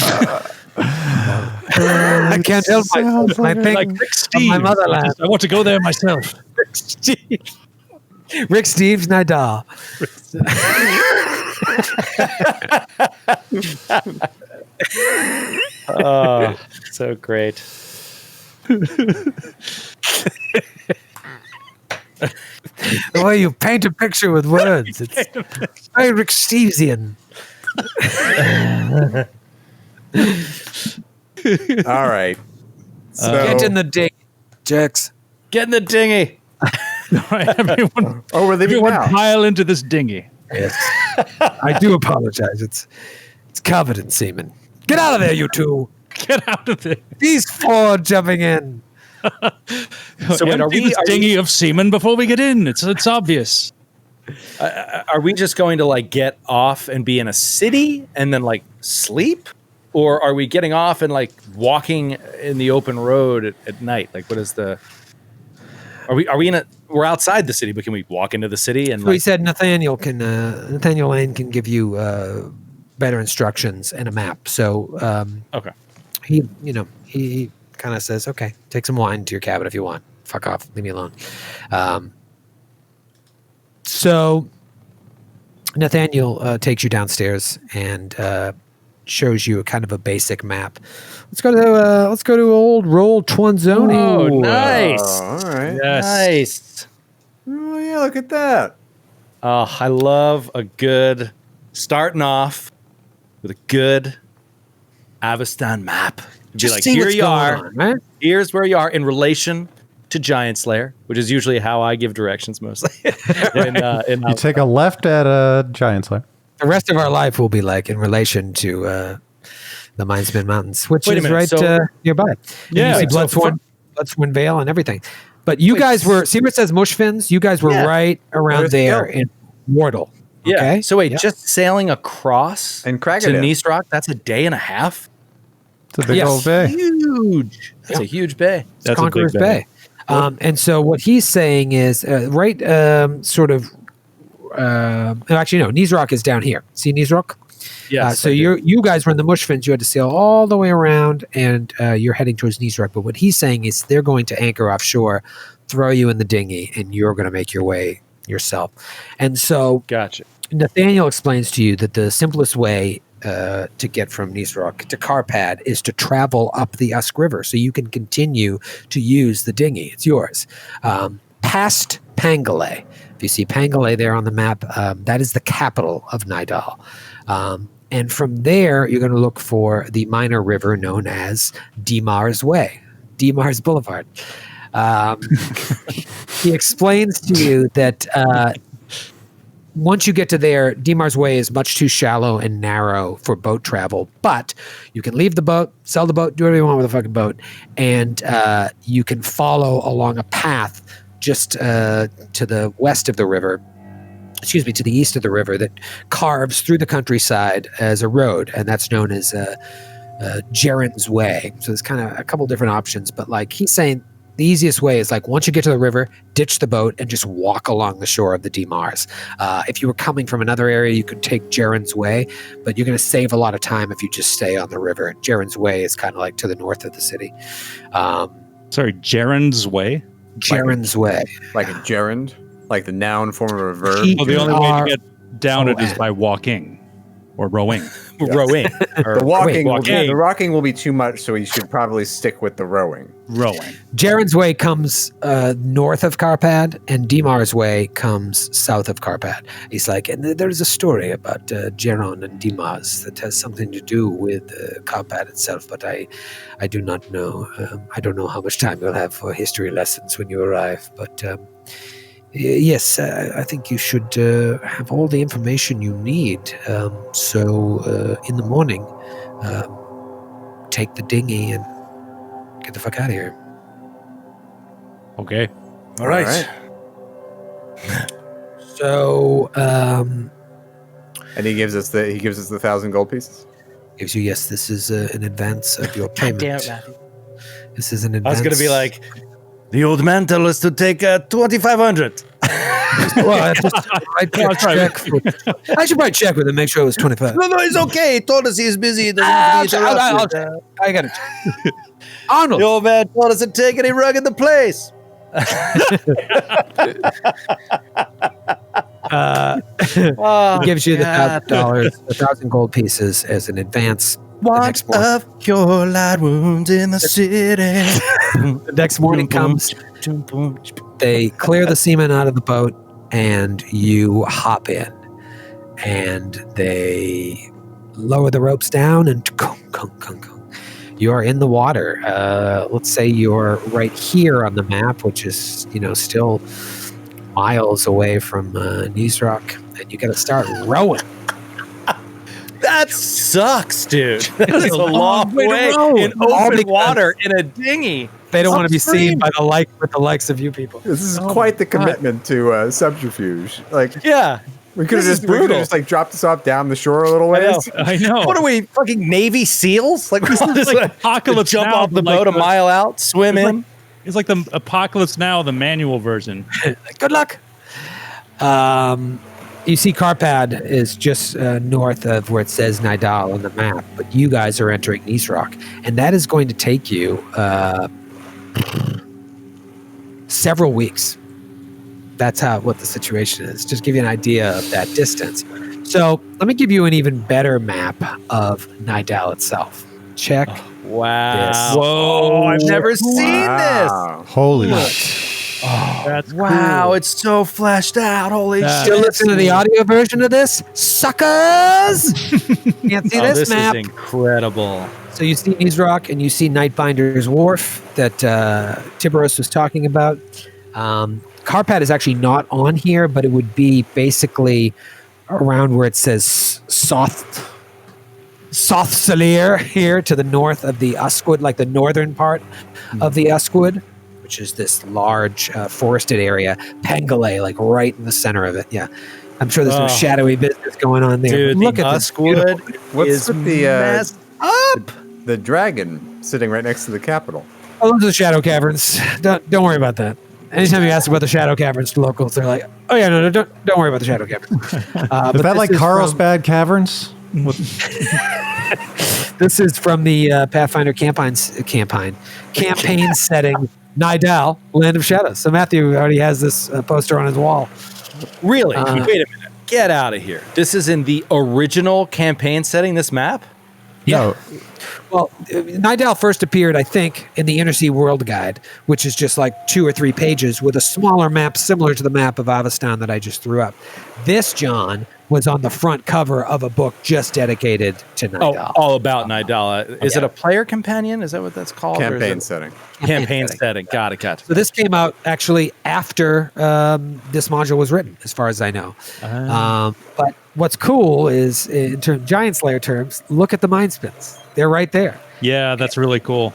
I can't help myself. I think Like Rick Steves. my motherland. I want to go there myself. Rick Steves, Nidal. Oh, so great. The way you paint a picture with words. It's very Rick Stevesian. All right. So, Get in the ding, jerks. Get in the dinghy. Everyone, oh, we're leaving everyone now. pile into this dinghy. Yes. I do apologize. It's covered in semen. Get out of there, you two. Get out of there. These four jumping in. So wait, Empty this dinghy of semen before we get in. It's obvious. Are we just going to get off and be in a city and then sleep? Or are we getting off and walking in the open road at night? What is the? Are we in a? We're outside the city, but can we walk into the city and? We said Nathaniel Lane can give you better instructions and a map. So Okay. he kind of says, "Okay, take some wine to your cabin if you want. Fuck off, leave me alone." So Nathaniel takes you downstairs and shows you a kind of a basic map. Let's go to old Roll Twanzoni. Oh, nice. All right. Yes. Nice. Oh, yeah, look at that. Oh, I love a good starting off with a good Avestan map. Be Just like, see here what's you going are. on, right? Here's where you are in relation to Giant Slayer, which is usually how I give directions mostly. You take a left at Giant Slayer. The rest of our life will be like in relation to the Mindsman Mountains, which Wait a is minute, right so- nearby. And Yeah, you see Bloodsworn Vale and everything. But you guys were, see where it says Mushfins? You guys were right around Where's there Hill? in Wardle. Yeah. Okay? So wait, Yeah. just sailing across And to Craggadale. Nice Rock, that's a day and a half? It's a big Yes. old bay. Huge. That's a huge bay. It's Conqueror's Bay. And so what he's saying is, actually, no, Nizrock is down here. See Nizrock? Yes. So you guys were in the Mushfins. You had to sail all the way around, and you're heading towards Nizrock. But what he's saying is they're going to anchor offshore, throw you in the dinghy, and you're going to make your way yourself. And so Gotcha. Nathaniel explains to you that the simplest way to get from Nizrock to Carpad is to travel up the Usk River, so you can continue to use the dinghy. It's yours. Past Pangale. If you see Pangale there on the map, that is the capital of Nidal. And from there, you're going to look for the minor river known as Dimar's Way, Dimar's Boulevard. He explains to you that once you get to there, Dimar's Way is much too shallow and narrow for boat travel, but you can leave the boat, sell the boat, do whatever you want with the fucking boat, and you can follow along a path just to the west of the river, to the east of the river, that carves through the countryside as a road, and that's known as Jaren's Way. So there's kind of a couple different options, but like he's saying, the easiest way is like once you get to the river, ditch the boat and just walk along the shore of the Dimars. If you were coming from another area, you could take Jaren's Way, but you're going to save a lot of time if you just stay on the river. Jaren's Way is kind of like to the north of the city. Sorry, Jaren's Way? Jaren's Way. Like a gerund, like the noun form of a verb. Oh, the only way are- to get down it is by walking or rowing. Rowing. Or The walking, walking. the rocking will be too much, so you should probably stick with the rowing. Rowing. Jaren's Way comes north of Carpad, and Dimar's Way comes south of Carpad. He's like, and there's a story about Jaron and Dimar's that has something to do with Carpad itself, but I do not know. I don't know how much time you'll have for history lessons when you arrive, but yes, I think you should have all the information you need. So in the morning, take the dinghy and get the fuck out of here. Okay. All right. So And he gives us the 1,000 gold pieces. gives you, yes, this is an advance of your payment. This is an I advance. was going to be like, the old man told us to take 2,500. well, I should probably check with him, make sure it was 25. No, it's okay. He told us he's busy. He doesn't I'll have to be interrupted. I got it. Arnold. The old man told us to take any rug in the place. gives you the $1,000, 1,000 gold pieces as an advance. The next morning, of your light wounds in the city. the next morning comes, they clear the seamen out of the boat, and you hop in, and they lower the ropes down, and you are in the water. Let's say you're right here on the map, which is still miles away from Nizrock, and you got to start rowing. That sucks, dude. That's a long way to row. in All open because- water in a dinghy. They don't want to be Upstream. seen by the likes of you people. This is quite the commitment to subterfuge. Like Yeah. we could have This is just brutal. like dropped this off down the shore a little I know. ways. I know. What are we, fucking Navy SEALs? Like, This is like Apocalypse jump Now, off the but like boat a the- mile out, swim It's in. like, it's like the Apocalypse Now, the manual version. Good luck. You see Carpad is just north of where it says Nidal on the map, but you guys are entering Nizrock, and that is going to take you several weeks. That's what the situation is. Just give you an idea of that distance. So let me give you an even better map of Nidal itself. Check. Wow. This. Whoa. I've never seen this. Wow. Holy Look. sh! That's Wow, cool. it's so fleshed out. Holy Yeah. Still shit. listen to the audio version of this, suckers. Can't see Oh, this this map. is incredible. So you see Rock and you see Nightbinder's Wharf that Tiberos was talking about. Carpad is actually not on here, but it would be basically around where it says Sothsalir here to the north of the Uskwood, like the northern part of the Uskwood, which is this large forested area. Pangolay, like right in the center of it. Yeah. I'm sure there's some shadowy business going on there. Dude, Look the at this. Uskwood What's is with the messed up. the dragon sitting right next to the Capitol? Oh, those are the Shadow Caverns. Don't worry about that. Anytime you ask about the Shadow Caverns to locals, they're like, "Oh yeah, no, don't worry about the Shadow Caverns." Is that like Carlsbad Caverns? This is from the Pathfinder campaign setting, Nidal, Land of Shadows. So Matthew already has this poster on his wall. Really? Wait a minute. Get out of here. This is in the original campaign setting, this map? No. Well, Nidal first appeared, I think, in the Inner Sea World Guide, which is just like 2 or 3 pages with a smaller map similar to the map of Avestan that I just threw up. This, John, was on the front cover of a book just dedicated to Nidal. Oh, all about Nidal. Is it a player companion? Is that what that's called? Or is Campaign it- setting. Campaign setting. Got it. So this came out actually after this module was written, as far as I know. But what's cool is, in Giant Slayer terms, look at the mind spins. They're right there. Yeah, that's really cool.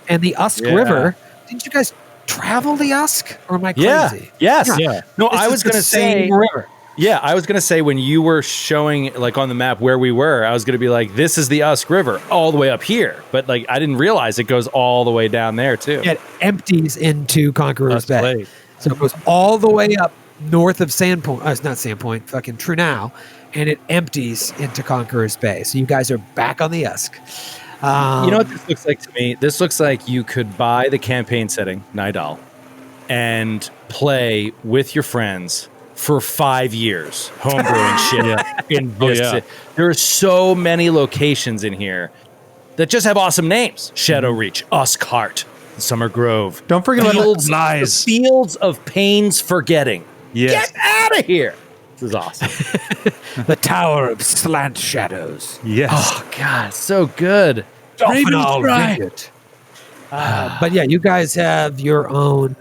And the Usk Yeah. River, didn't you guys travel the Usk? Or am I Yeah. crazy? Yes. Yeah. No, This I is was the going to say. same river. Yeah, I was going to say when you were showing like on the map where we were, I was going to be like, this is the Usk River all the way up here. But like, I didn't realize it goes all the way down there too. It empties into Conqueror's That's Bay. great. So it goes all the way up north of Sandpoint. It's not Sandpoint, fucking Trunau. And it empties into Conqueror's Bay. So you guys are back on the Usk. You know what this looks like to me? This looks like you could buy the campaign setting, Nidal, and play with your friends for 5 years, homebrewing shit in this. yeah. There are so many locations in here that just have awesome names. Shadowreach, Uskhart, Summer Grove. Don't forget about Fields, Lies. the Fields of Pains Forgetting. Yes. Get out of here. This is awesome. The Tower of Slant Shadows. Yes. Oh, God, so good. Dolphinal Vineyard. But yeah, you guys have your own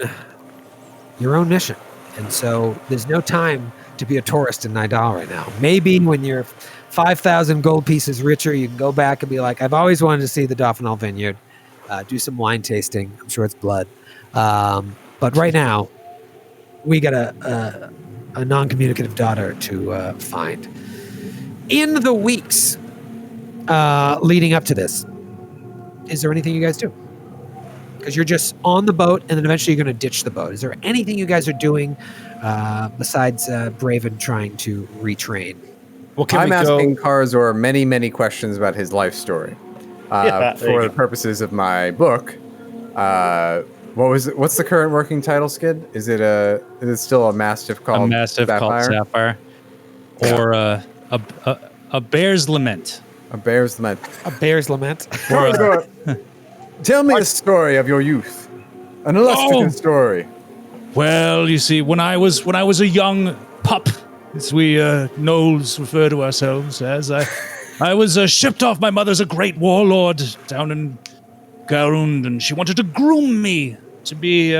mission. And so there's no time to be a tourist in Nidal right now. Maybe when you're 5,000 gold pieces richer, you can go back and be like, I've always wanted to see the Dolphinal Vineyard, do some wine tasting. I'm sure it's blood. But right now, we got a non-communicative daughter to find. In the weeks leading up to this, is there anything you guys do? Because you're just on the boat, and then eventually you're going to ditch the boat. Is there anything you guys are doing besides Braven trying to retrain? Well, can I'm we asking go? Karazor many, many questions about his life story. Yeah, there For you the go. purposes of my book, what's the current working title, Skid? Is it still a Mastiff called A Mastiff called Sapphire. Or a Bear's Lament. A Bear's Lament. A Bear's Lament. Karazor, tell me the story of your youth. An illustrative Oh. story. Well, you see, when I was a young pup, as we gnolls refer to ourselves as, I was shipped off. My mother's a great warlord down in Garund, and she wanted to groom me to be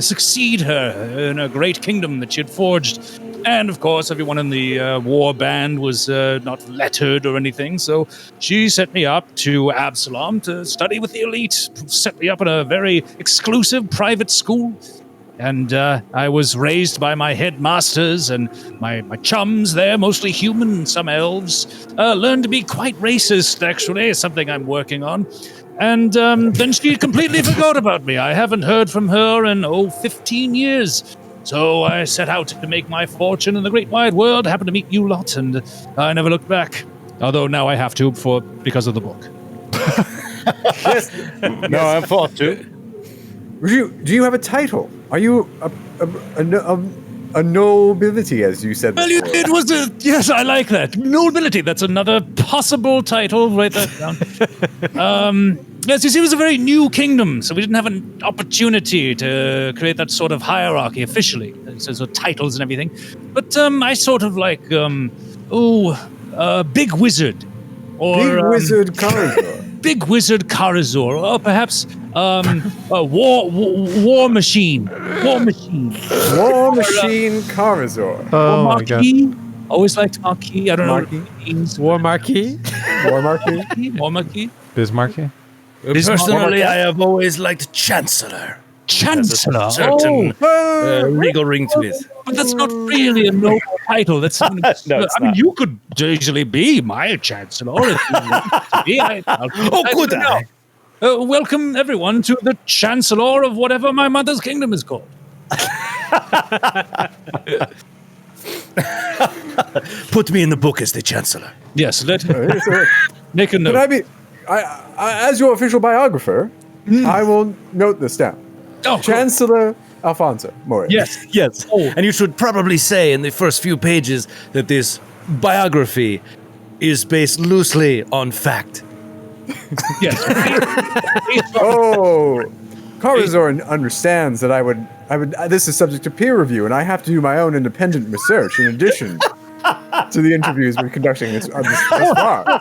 succeed her in a great kingdom that she had forged. And of course, everyone in the war band was not lettered or anything, so she sent me up to Absalom to study with the elite, set me up in a very exclusive private school. And I was raised by my headmasters and my chums there, mostly human and some elves. Learned to be quite racist, actually, something I'm working on. And then she completely forgot about me. I haven't heard from her in, 15 years. So I set out to make my fortune in the great wide world, happened to meet you lot, and I never looked back. Although now I have to because of the book. No, I'm forced to. Do you have a title? Are you a nobility, as you said Well, before? it was yes, I like that. Nobility, that's another possible title. Write that down. Yes, you see, it was a very new kingdom, so we didn't have an opportunity to create that sort of hierarchy officially, so titles and everything. But I sort of like, Big Wizard. Or, Big Wizard Karazor. Big Wizard Karazor, or perhaps War Machine. War Machine. War Machine Karazor. Oh my god. Marquis. Always liked Marquis. I don't Marquis? know what it means. War Marquis. War Marquis. War Marquis. Bismarcky? Personally, I have always liked Chancellor. Chancellor. Certain Oh, regal ring to it. but that's not really a noble title. That's something. No, it's I mean, not. you could easily be my chancellor if you want to be. Could I? Welcome everyone to the chancellor of whatever my mother's kingdom is called. Put me in the book as the Chancellor. Yes, let So, make a note. Could I be, as your official biographer, I will note this down. Oh, cool. Chancellor Alfonso Mori. Yes. Yes. Oh. And you should probably say in the first few pages that this biography is based loosely on fact. Yes. Oh, Karazor understands that I would. This is subject to peer review, and I have to do my own independent research in addition to the interviews we're conducting this far.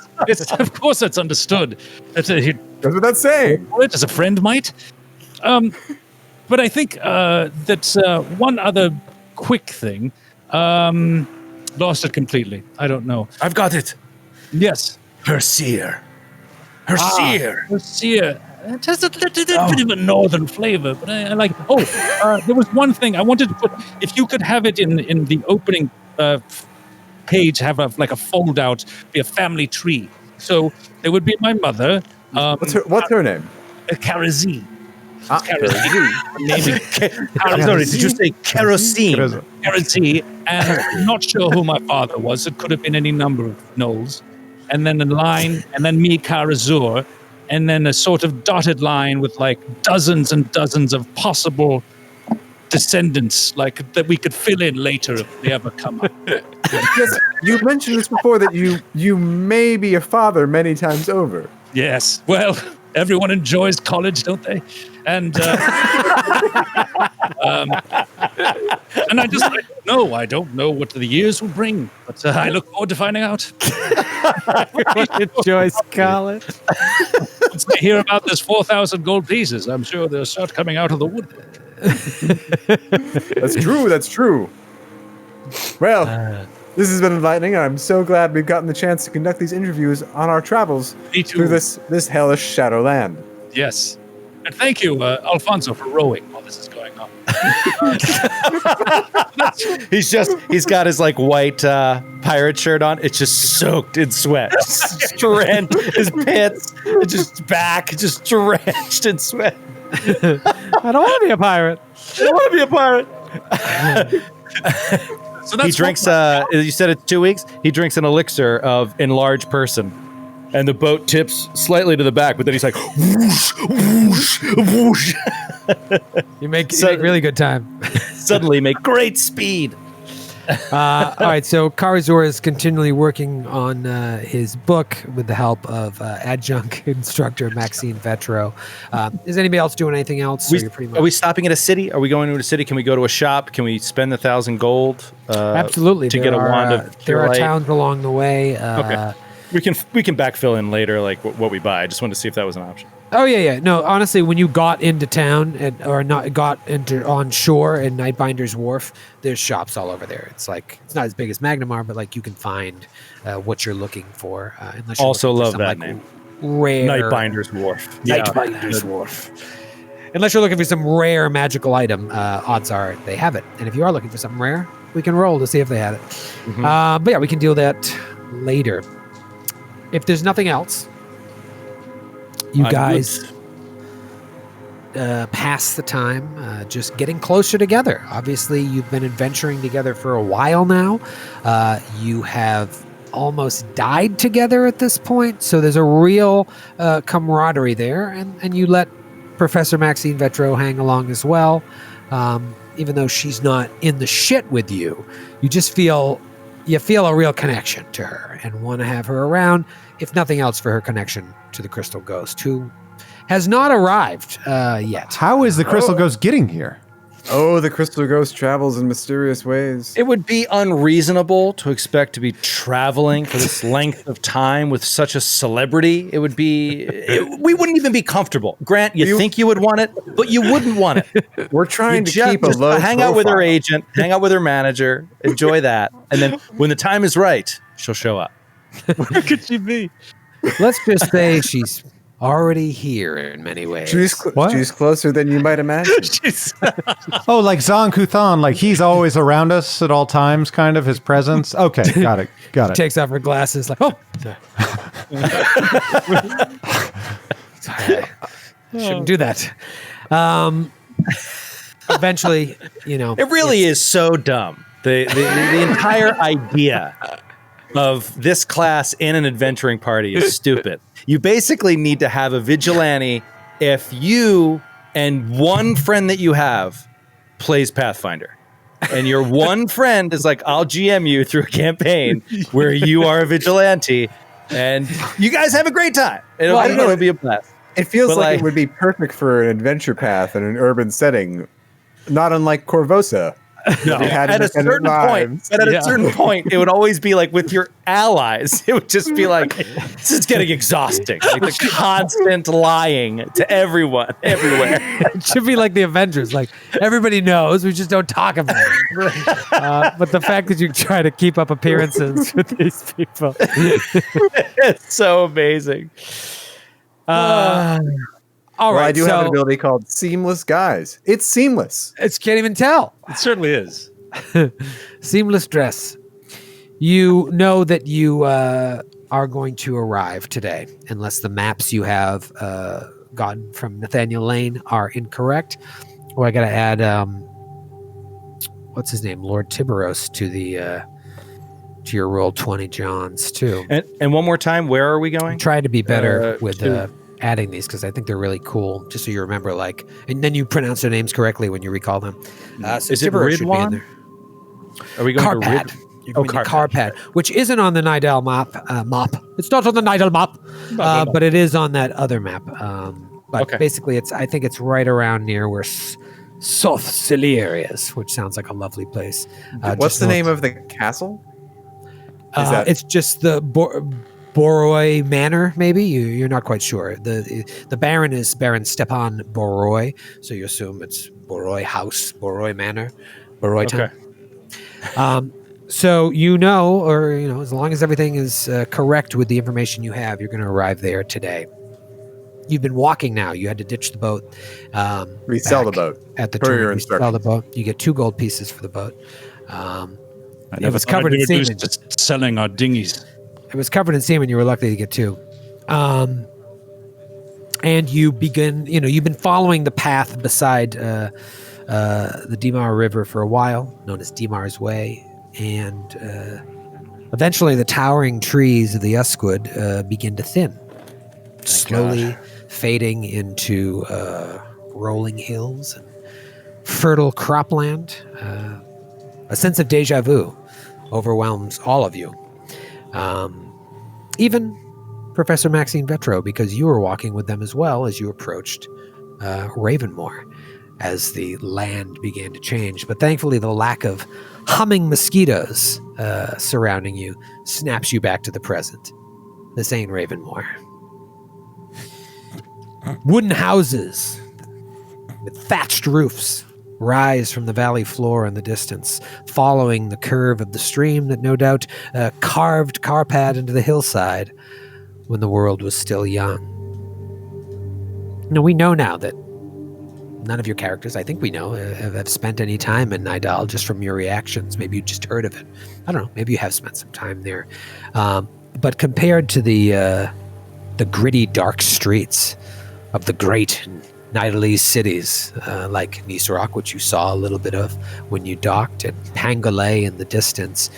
Of course, that's understood. That's That's what that's saying. as a friend might. But I think that's one other quick thing. Lost it completely. I don't know. I've got it. Yes. Her seer. Her seer. Sear. It has a little bit of a northern flavor, but I like. There was one thing I wanted to put. If you could have it in the opening page, have a fold out, be a family tree. So there would be my mother. What's her name? Karazine. Sorry, did you say kerosene? Karazine, and I'm not sure who my father was. It could have been any number of Knowles. And then a line, and then me, Karazor, and then a sort of dotted line with like dozens and dozens of possible descendants, like that we could fill in later if they ever come up. Yes, you mentioned this before that you may be a father many times over. Yes. Well, everyone enjoys college, don't they? And and I just I don't know what the years will bring, but I look forward to finding out. Enjoys college. Once they hear about this 4,000 gold pieces, I'm sure they'll start coming out of the woodwork. That's true. That's true. Well, this has been enlightening, and I'm so glad we've gotten the chance to conduct these interviews on our travels Me too. through this hellish Shadowland. Yes. And thank you, Alfonso, for rowing while this is going on. He's got his like white pirate shirt on. It's just soaked in sweat. Just drenched. His pants, just back, just drenched in sweat. I don't want to be a pirate. I want to be a pirate. So that's He drinks. You said it's 2 weeks. He drinks an elixir of enlarged person, and the boat tips slightly to the back. But then he's like, whoosh, whoosh, whoosh. You make really good time. Suddenly, make great speed. All right, so Karazor is continually working on his book with the help of adjunct instructor Maxine Vetro. Is anybody else doing anything else? Or you're pretty much- Are we stopping at a city? Are we going to a city? Can we go to a shop? Can we spend 1,000 gold? Absolutely. To There get a are, wand of there pure are light? towns along the way. Okay. We can backfill in later, like what we buy. I just wanted to see if that was an option. Oh yeah. No, honestly, when you got into town got on shore in Nightbinder's Wharf, there's shops all over there. It's like it's not as big as Magnamar, but like you can find what you're looking for. Unless you're Also looking for love some, that like, name. Rare Nightbinder's Wharf. Nightbinder's Wharf. Unless you're looking for some rare magical item, odds are they have it. And if you are looking for something rare, we can roll to see if they had it. But yeah, we can deal that later. If there's nothing else, you I'm guys pass the time just getting closer together. Obviously, you've been adventuring together for a while now. You have almost died together at this point, so there's a real camaraderie there, and you let Professor Maxine Vetro hang along as well. Even though she's not in the shit with you, you just feel a real connection to her and want to have her around, if nothing else, for her connection to the Crystal Ghost, who has not arrived yet. How is the Crystal Ghost getting here? Oh, the Crystal Ghost travels in mysterious ways. It would be unreasonable to expect to be traveling for this length of time with such a celebrity. It would be, we wouldn't even be comfortable. Grant, you think you would want it, but you wouldn't want it. We're trying to keep a just low hang out with her profile. agent, hang out with her manager, enjoy that. And then when the time is right, she'll show up. Where could she be? Let's just say she's already here in many ways. She's closer than you might imagine. Oh, like Zhang Kuthan, like he's always around us at all times, kind of his presence. Okay, got it. Takes off her glasses, like, oh. Sorry. Shouldn't do that. Eventually, It really is so dumb. The entire idea of this class in an adventuring party is stupid. You basically need to have a vigilante if you and one friend that you have plays Pathfinder. And your one friend is like, I'll GM you through a campaign where you are a vigilante and you guys have a great time. It'll be a blast. It feels But, like it would be perfect for an adventure path in an urban setting, not unlike Corvosa. No, at a certain point, it would always be like with your allies. It would just be like, this is getting exhausting. Like the constant lying to everyone, everywhere. It should be like the Avengers. Like, everybody knows, we just don't talk about it. But the fact that you try to keep up appearances with these people. It's so amazing. All Well, right, I do have an ability called Seamless Guise. It's seamless. It can't even tell. It certainly is. Seamless dress. You know that you are going to arrive today, unless the maps you have gotten from Nathaniel Lane are incorrect. Or I got to add, what's his name, Lord Tiberos to the to your roll 20 Johns too. And one more time, where are we going? Try to be better with to- adding these because I think they're really cool. Just so you remember, and then you pronounce their names correctly when you recall them. So Is it Tiberos should be in Ridwan? there. Are we going to Carpad. You're going to Carpad. Carpad, which isn't on the Nidal map. It's not on the Nidal map, but it is on that other map. But Okay. basically, I think it's right around near where Soth Cilier is, which sounds like a lovely place. What's the name of the castle? It's just the Boroi Manor, maybe? You're not quite sure. The Baron is Baron Stepan Boroi, so you assume it's Boroi House, Boroi Manor, Boroi Town. Okay. So as long as everything is correct with the information you have, you're going to arrive there today. You've been walking now. You had to ditch the boat. Resell the back boat. at the Per your turn. Resell the boat. You get 2 gold pieces for the boat. It was covered in semen. Just selling our dinghies. It was covered in semen. You were lucky to get 2. And you begin, you've been following the path beside the Dimar River for a while, known as Dimar's Way. And eventually the towering trees of the Uskwood begin to thin, slowly fading into rolling hills and fertile cropland. A sense of deja vu overwhelms all of you. Even Professor Maxine Vetro, because you were walking with them as well as you approached Ravenmoor as the land began to change. But thankfully, the lack of humming mosquitoes surrounding you snaps you back to the present. This ain't Ravenmoor. Wooden houses with thatched roofs rise from the valley floor in the distance, following the curve of the stream that no doubt carved Carpad into the hillside when the world was still young. Now, we know now that none of your characters, I think we know, have spent any time in Nidal just from your reactions. Maybe you just heard of it. I don't know. Maybe you have spent some time there. But compared to the gritty, dark streets of the great Nidalese cities like Nisarok, which you saw a little bit of when you docked, and Pangolay in the distance,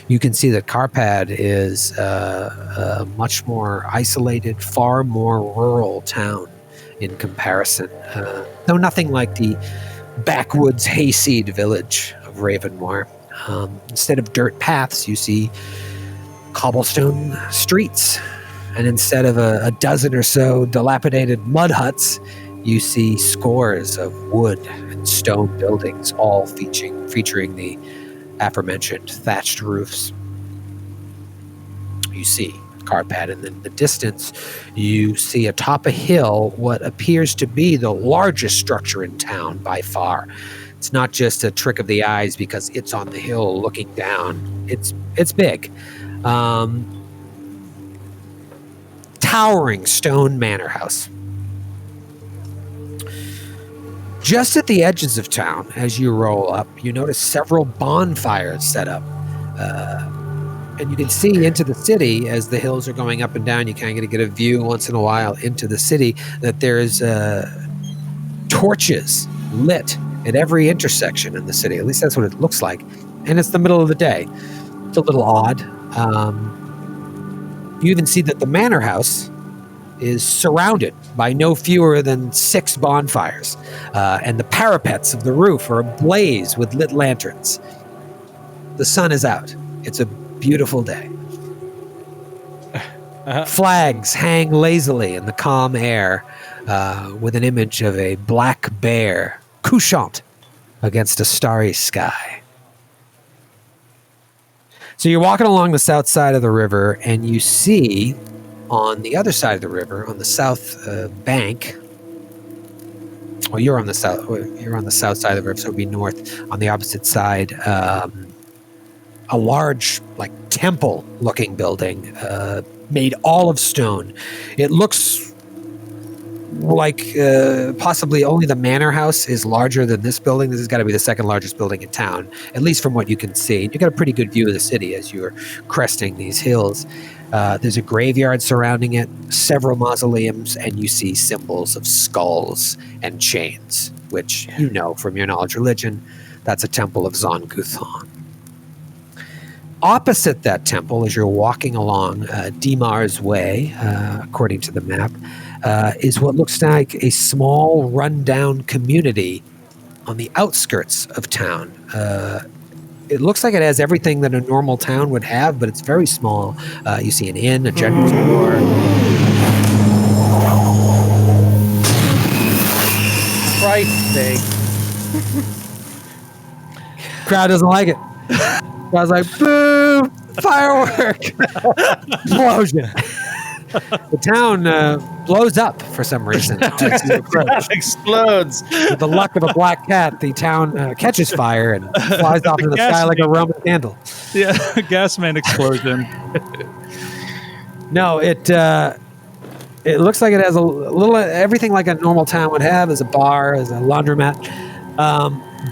you can see that Carpad is a much more isolated, far more rural town in comparison. Though nothing like the backwoods hayseed village of Ravenmoor. Instead of dirt paths, you see cobblestone streets And instead of a dozen or so dilapidated mud huts, you see scores of wood and stone buildings, all featuring the aforementioned thatched roofs. You see Carpad, and in the distance, you see atop a hill what appears to be the largest structure in town by far. It's not just a trick of the eyes because it's on the hill looking down. It's big. Towering stone manor house. Just at the edges of town, as you roll up, you notice several bonfires set up. And you can see into the city as the hills are going up and down. You kind of get a view once in a while into the city that there's torches lit at every intersection in the city. At least that's what it looks like. And it's the middle of the day. It's a little odd. You even see that the manor house is surrounded by no fewer than 6 bonfires. And the parapets of the roof are ablaze with lit lanterns. The sun is out. It's a beautiful day. Flags hang lazily in the calm air with an image of a black bear couchant against a starry sky. So you're walking along the south side of the river, and you see on the other side of the river, on the south bank. Well, you're on the south side of the river, so it'd be north. On the opposite side, a large, like, temple-looking building made all of stone. It looks like possibly only the manor house is larger than this building. This has got to be the second largest building in town, at least from what you can see. You got a pretty good view of the city as you're cresting these hills. There's a graveyard surrounding it, several mausoleums, and you see symbols of skulls and chains, which you know from your knowledge of religion. That's a temple of Zon-Guthon. Opposite that temple, as you're walking along Dimar's Way, according to the map, is what looks like a small, rundown community on the outskirts of town. It looks like it has everything that a normal town would have, but it's very small. You see an inn, a general store. Christ's sake. Crowd doesn't like it. I was like, boo, firework, explosion. The town blows up for some reason. Explodes. With the luck of a black cat, the town catches fire and flies off in the sky like a Roman candle. Yeah, gas man explosion. No, it looks like it has a little everything like a normal town would have. As a bar, as a laundromat.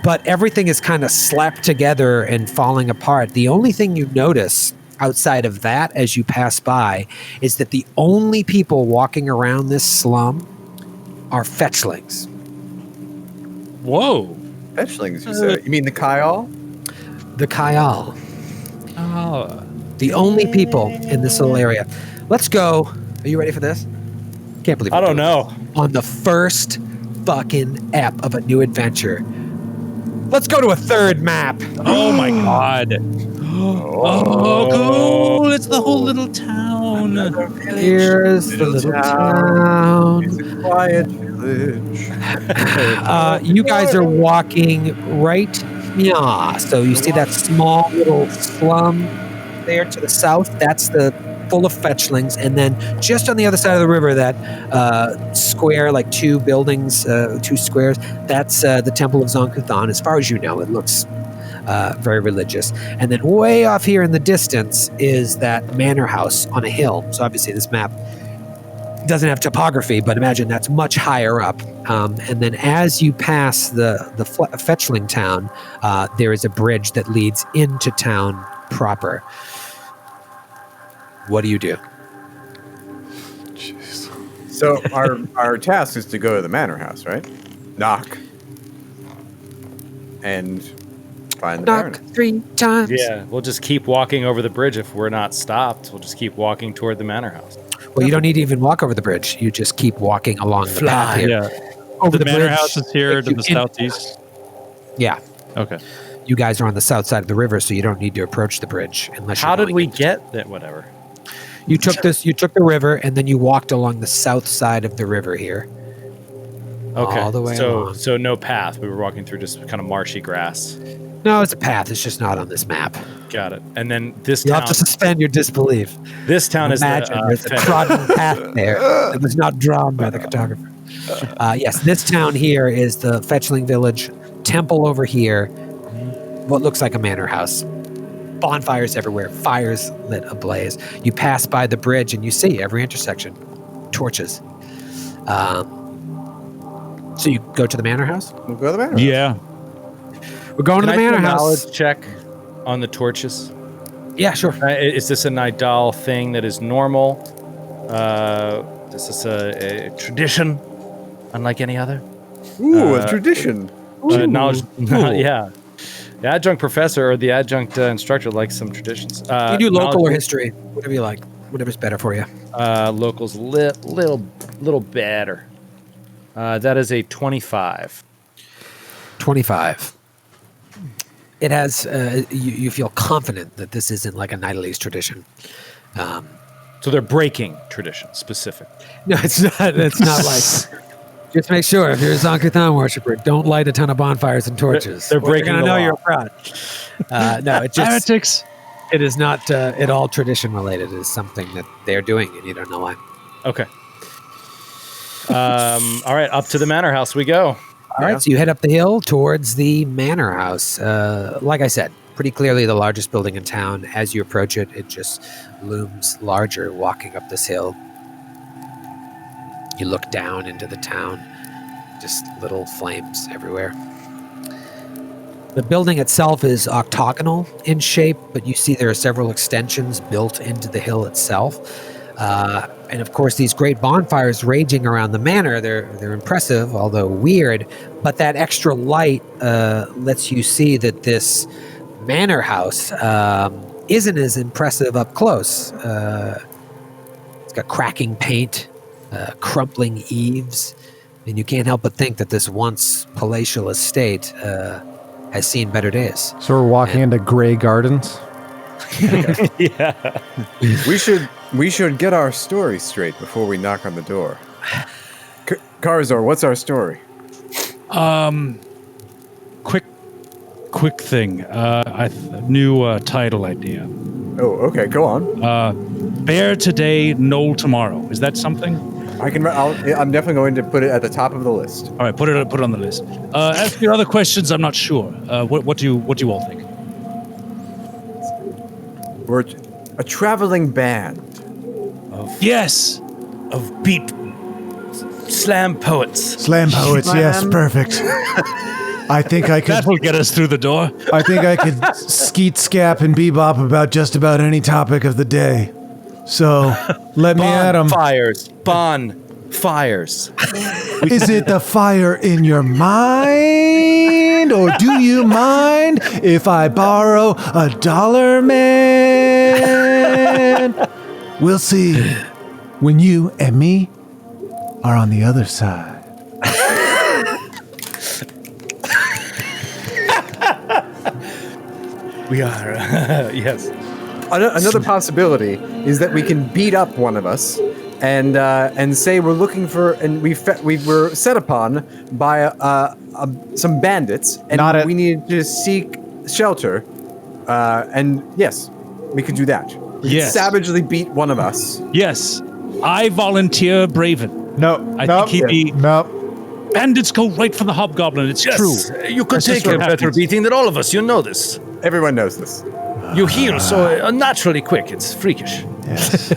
But everything is kind of slapped together and falling apart. The only thing you notice outside of that as you pass by is that the only people walking around this slum are fetchlings. Whoa. Fetchlings, you said. You mean the Kyle? The Kyle. Oh. The only people in this little area. Let's go. Are you ready for this? Can't believe I don't know. On the first fucking ep of a new adventure. Let's go to a third map. Oh my god. Oh, cool. It's the whole little town. Here's the little town. It's a quiet village. You guys are walking right. Yeah. So you see that small little slum there to the south. That's the full of fetchlings, and then just on the other side of the river, that square, like 2 buildings, 2 squares. That's the Temple of Zon-Guthon. As far as you know, it looks very religious. And then way off here in the distance is that manor house on a hill. So obviously this map doesn't have topography, but imagine that's much higher up. And then as you pass the fetchling town, there is a bridge that leads into town proper. What do you do? Jeez. So our task is to go to the manor house, right? Knock. And find the Knock baroness. 3 times. Yeah, we'll just keep walking over the bridge if we're not stopped. We'll just keep walking toward the manor house. Well, you don't need to even walk over the bridge. You just keep walking along the path here. Yeah. Over The manor bridge, house is here takes to you the in- southeast. Yeah. Okay. You guys are on the south side of the river, so you don't need to approach the bridge unless How you're did going we into- get that? Whatever. You took the river, and then you walked along the south side of the river here. Okay. All the way along. So no path. We were walking through just kind of marshy grass. No, it's a path. It's just not on this map. Got it. And then this You'll town. have to suspend your disbelief. This town is Imagine there's a the trodden path there that was not drawn by the cartographer. Yes, this town here is the Fetchling Village. Temple over here. What looks like a manor house. Bonfires everywhere. Fires lit ablaze. You pass by the bridge and you see every intersection. Torches. So you go to the manor house? We'll go to the manor. Yeah. We're going Can to the I do manor a house. knowledge check on the torches? Yeah, sure. Is this a Nidal thing that is normal? Is this a tradition unlike any other? Ooh, a tradition. Knowledge, yeah. The adjunct professor or the adjunct instructor likes some traditions. You do local or knowledge- history, whatever you like. Whatever's better for you. Locals little better. That is a 25. 25. It has, you feel confident that this isn't like a Nidalese tradition. So they're breaking tradition specific. No, it's not. It's not like. Just make sure if you're a Zonkathon worshiper, don't light a ton of bonfires and torches. They're Or breaking You're gonna the know law. you're a fraud. No, it just Heretics. it is not at all tradition related. It is something that they're doing, and you don't know why. Okay. All right, up to the manor house we go. All right, so you head up the hill towards the manor house. Like I said, pretty clearly the largest building in town. As you approach it, it just looms larger walking up this hill. You look down into the town, just little flames everywhere. The building itself is octagonal in shape, but you see there are several extensions built into the hill itself. And of course, these great bonfires raging around the manor, they're impressive, although weird. But that extra light lets you see that this manor house isn't as impressive up close. It's got cracking paint, crumpling eaves, and you can't help but think that this once palatial estate has seen better days. So we're walking into Grey Gardens. We should get our story straight before we knock on the door. Karazor, what's our story? Quick thing. New title idea. Oh, okay, go on. Bear today, Knoll tomorrow. Is that something? I'm definitely going to put it at the top of the list. All right, put it on the list. As for your other questions, I'm not sure. What do you all think? We're a traveling band. Yes. Of beat slam poets. Slam poets, yes, perfect. I think I That could. will get us through the door. I think I could skeet, scap, and bebop about just about any topic of the day. So let me at 'em. Bonfires. Is it the fire in your mind, or do you mind if I borrow $1, man? We'll see when you and me are on the other side. We are. Yes. Another possibility is that we can beat up one of us and say we're looking for, and we were set upon by some bandits, and we need to seek shelter. And yes, we could do that. We could Yes. savagely beat one of us. Yes. I volunteer Braven. No, I think he'd be. no. Bandits go right for the hobgoblin. It's true. You could That's just take a what better happens. beating than all of us. You know this. Everyone knows this. You heal so naturally quick. It's freakish. Yes.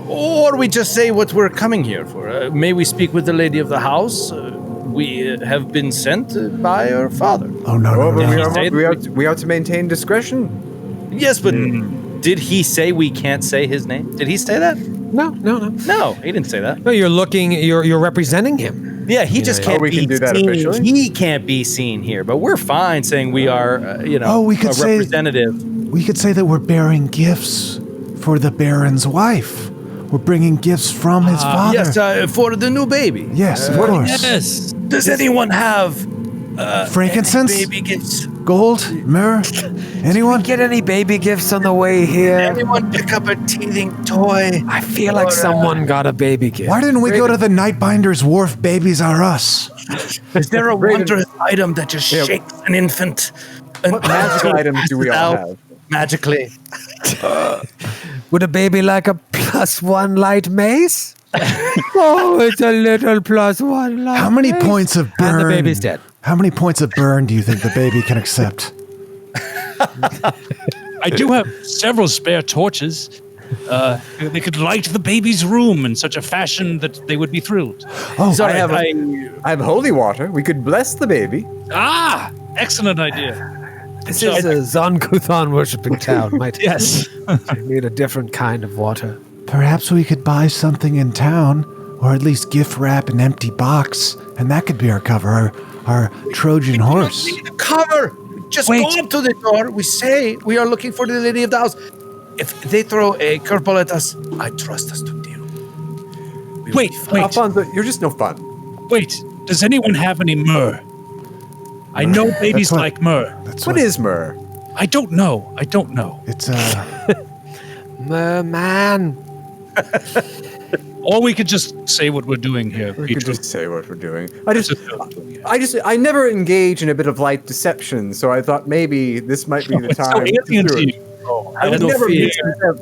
Or we just say what we're coming here for. May we speak with the lady of the house? We have been sent by our father. Oh no, no, Oh, but no. we are to maintain discretion. Yes, but Did he say we can't say his name? Did he say that? No. No, he didn't say that. No, you're representing him. Yeah, he just can't we be can do that seen. officially? He can't be seen here, but we're fine saying we are, we could a say- representative. We could say that we're bearing gifts for the Baron's wife. We're bringing gifts from his father. Yes, for the new baby. Yes, of course. Yes. Does anyone have Frankincense? baby gifts? Gold? Myrrh? Anyone? Get any baby gifts on the way here? Anyone pick up a teething toy? I feel like someone got a baby gift. Why didn't we go to the Nightbinder's Wharf Babies Are Us? Is there a wondrous item that just shakes an infant? What magical items do we all have? Magically. Would a baby like a +1 light mace? Oh, it's a little +1 light How many mace. points of burn? And the baby's dead. How many points of burn do you think the baby can accept? I do have several spare torches. They could light the baby's room in such a fashion that they would be thrilled. Oh, I have holy water. We could bless the baby. Ah, excellent idea. This is a Zon-Kuthon worshipping town. Might Yes. need a different kind of water. perhaps we could buy something in town, or at least gift wrap an empty box, and that could be our cover, our Trojan horse. We need a cover. Just Wait. go up to the door. We say we are looking for the lady of the house. If they throw a curveball at us, I trust us to deal. We will Wait, be fine. wait. Alfonso, you're just no fun. Wait, does anyone have any myrrh? I know babies what- like myrrh. That's What is myrrh? I don't know. It's Man. Or we could just say what we're doing here. We Peter. could just say what we're doing. I never engage in a a bit of light deception, so I thought maybe this might be the It's so time. to alien do to it. you. I would no never fear.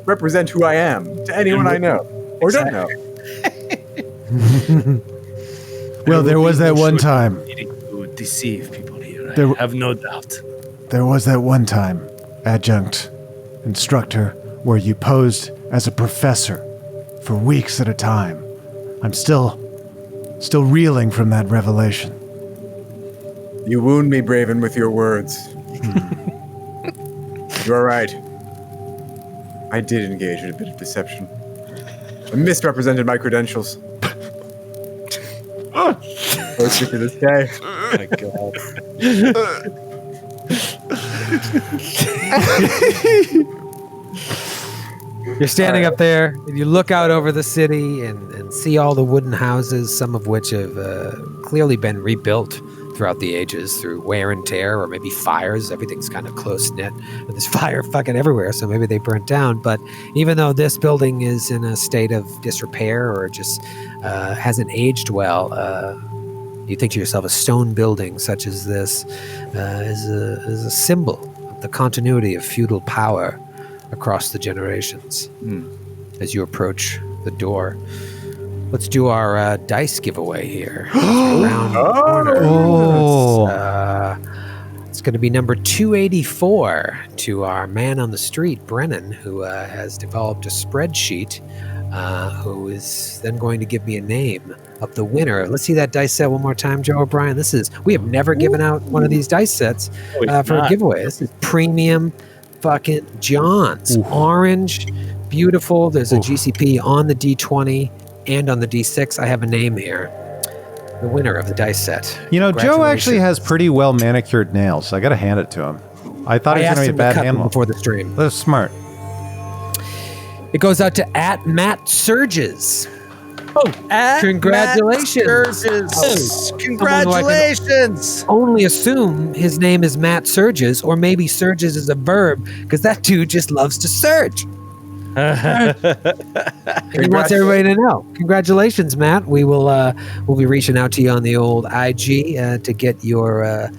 represent who I am to anyone I know or don't know. well, there was that one time. To deceive people here. There I w- have no doubt. There was that one time, adjunct instructor, where you posed as a professor for weeks at a time. I'm still reeling from that revelation. You wound me, Braven, with your words. You're right. I did engage in a bit of deception. I misrepresented my credentials. Closer to this day. Oh my God. You're standing up there, and you look out over the city and see all the wooden houses, some of which have clearly been rebuilt throughout the ages through wear and tear or maybe fires. Everything's kind of close-knit. And there's fire fucking everywhere, so maybe they burnt down. But even though this building is in a state of disrepair or just hasn't aged well, you think to yourself, a stone building such as this is a symbol of the continuity of feudal power across the generations. As you approach the door, let's do our dice giveaway here. Around the corner. Oh. It's going to be number 284 to our man on the street, Brennan, who has developed a spreadsheet, who is then going to give me a name of the winner. Let's see that dice set one more time, Joe O'Brien. We have never given out one of these dice sets for a giveaway. This is premium fucking John's. Orange, beautiful. There's a GCP on the D20 and on the D6. I have a name here. The winner of the dice set. You know, Joe actually Congratulations. has pretty well manicured nails. I got to hand it to him. I thought he was I asked going to him be a to bad cut them animal. before the stream. That's smart. It goes out to @Matt Surges. Congratulations. Congratulations. Only assume his name is Matt Surges, or maybe Surges is a verb, because that dude just loves to surge. And he wants everybody to know. Congratulations, Matt. We'll be reaching out to you on the old IG to get your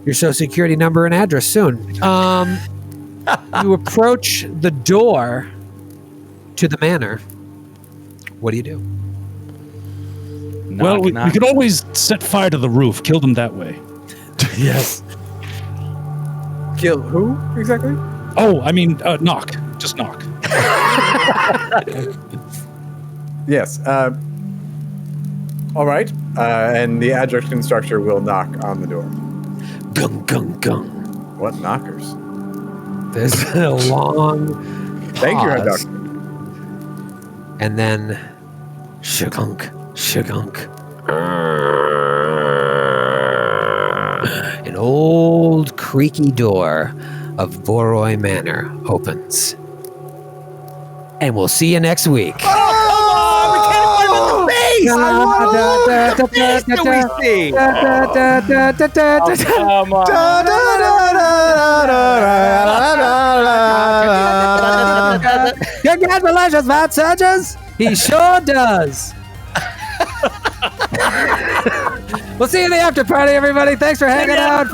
social security number and address soon. You approach the door to the manor. What do you do? Well, we could always set fire to the roof, kill them that way. Yes. Kill who exactly? Oh, I mean, knock. Just knock. Yes. All right. And the adjunct instructor will knock on the door. Gung, gung, gung. What knockers? There's a long Thank you, pause, adjunct. and then shagunk, shagunk. An old creaky door of Voroi Manor opens. And we'll see you next week. Come on. that delicious, Matt Sedges? He sure does. We'll see you in the after party, everybody. Thanks for hanging out.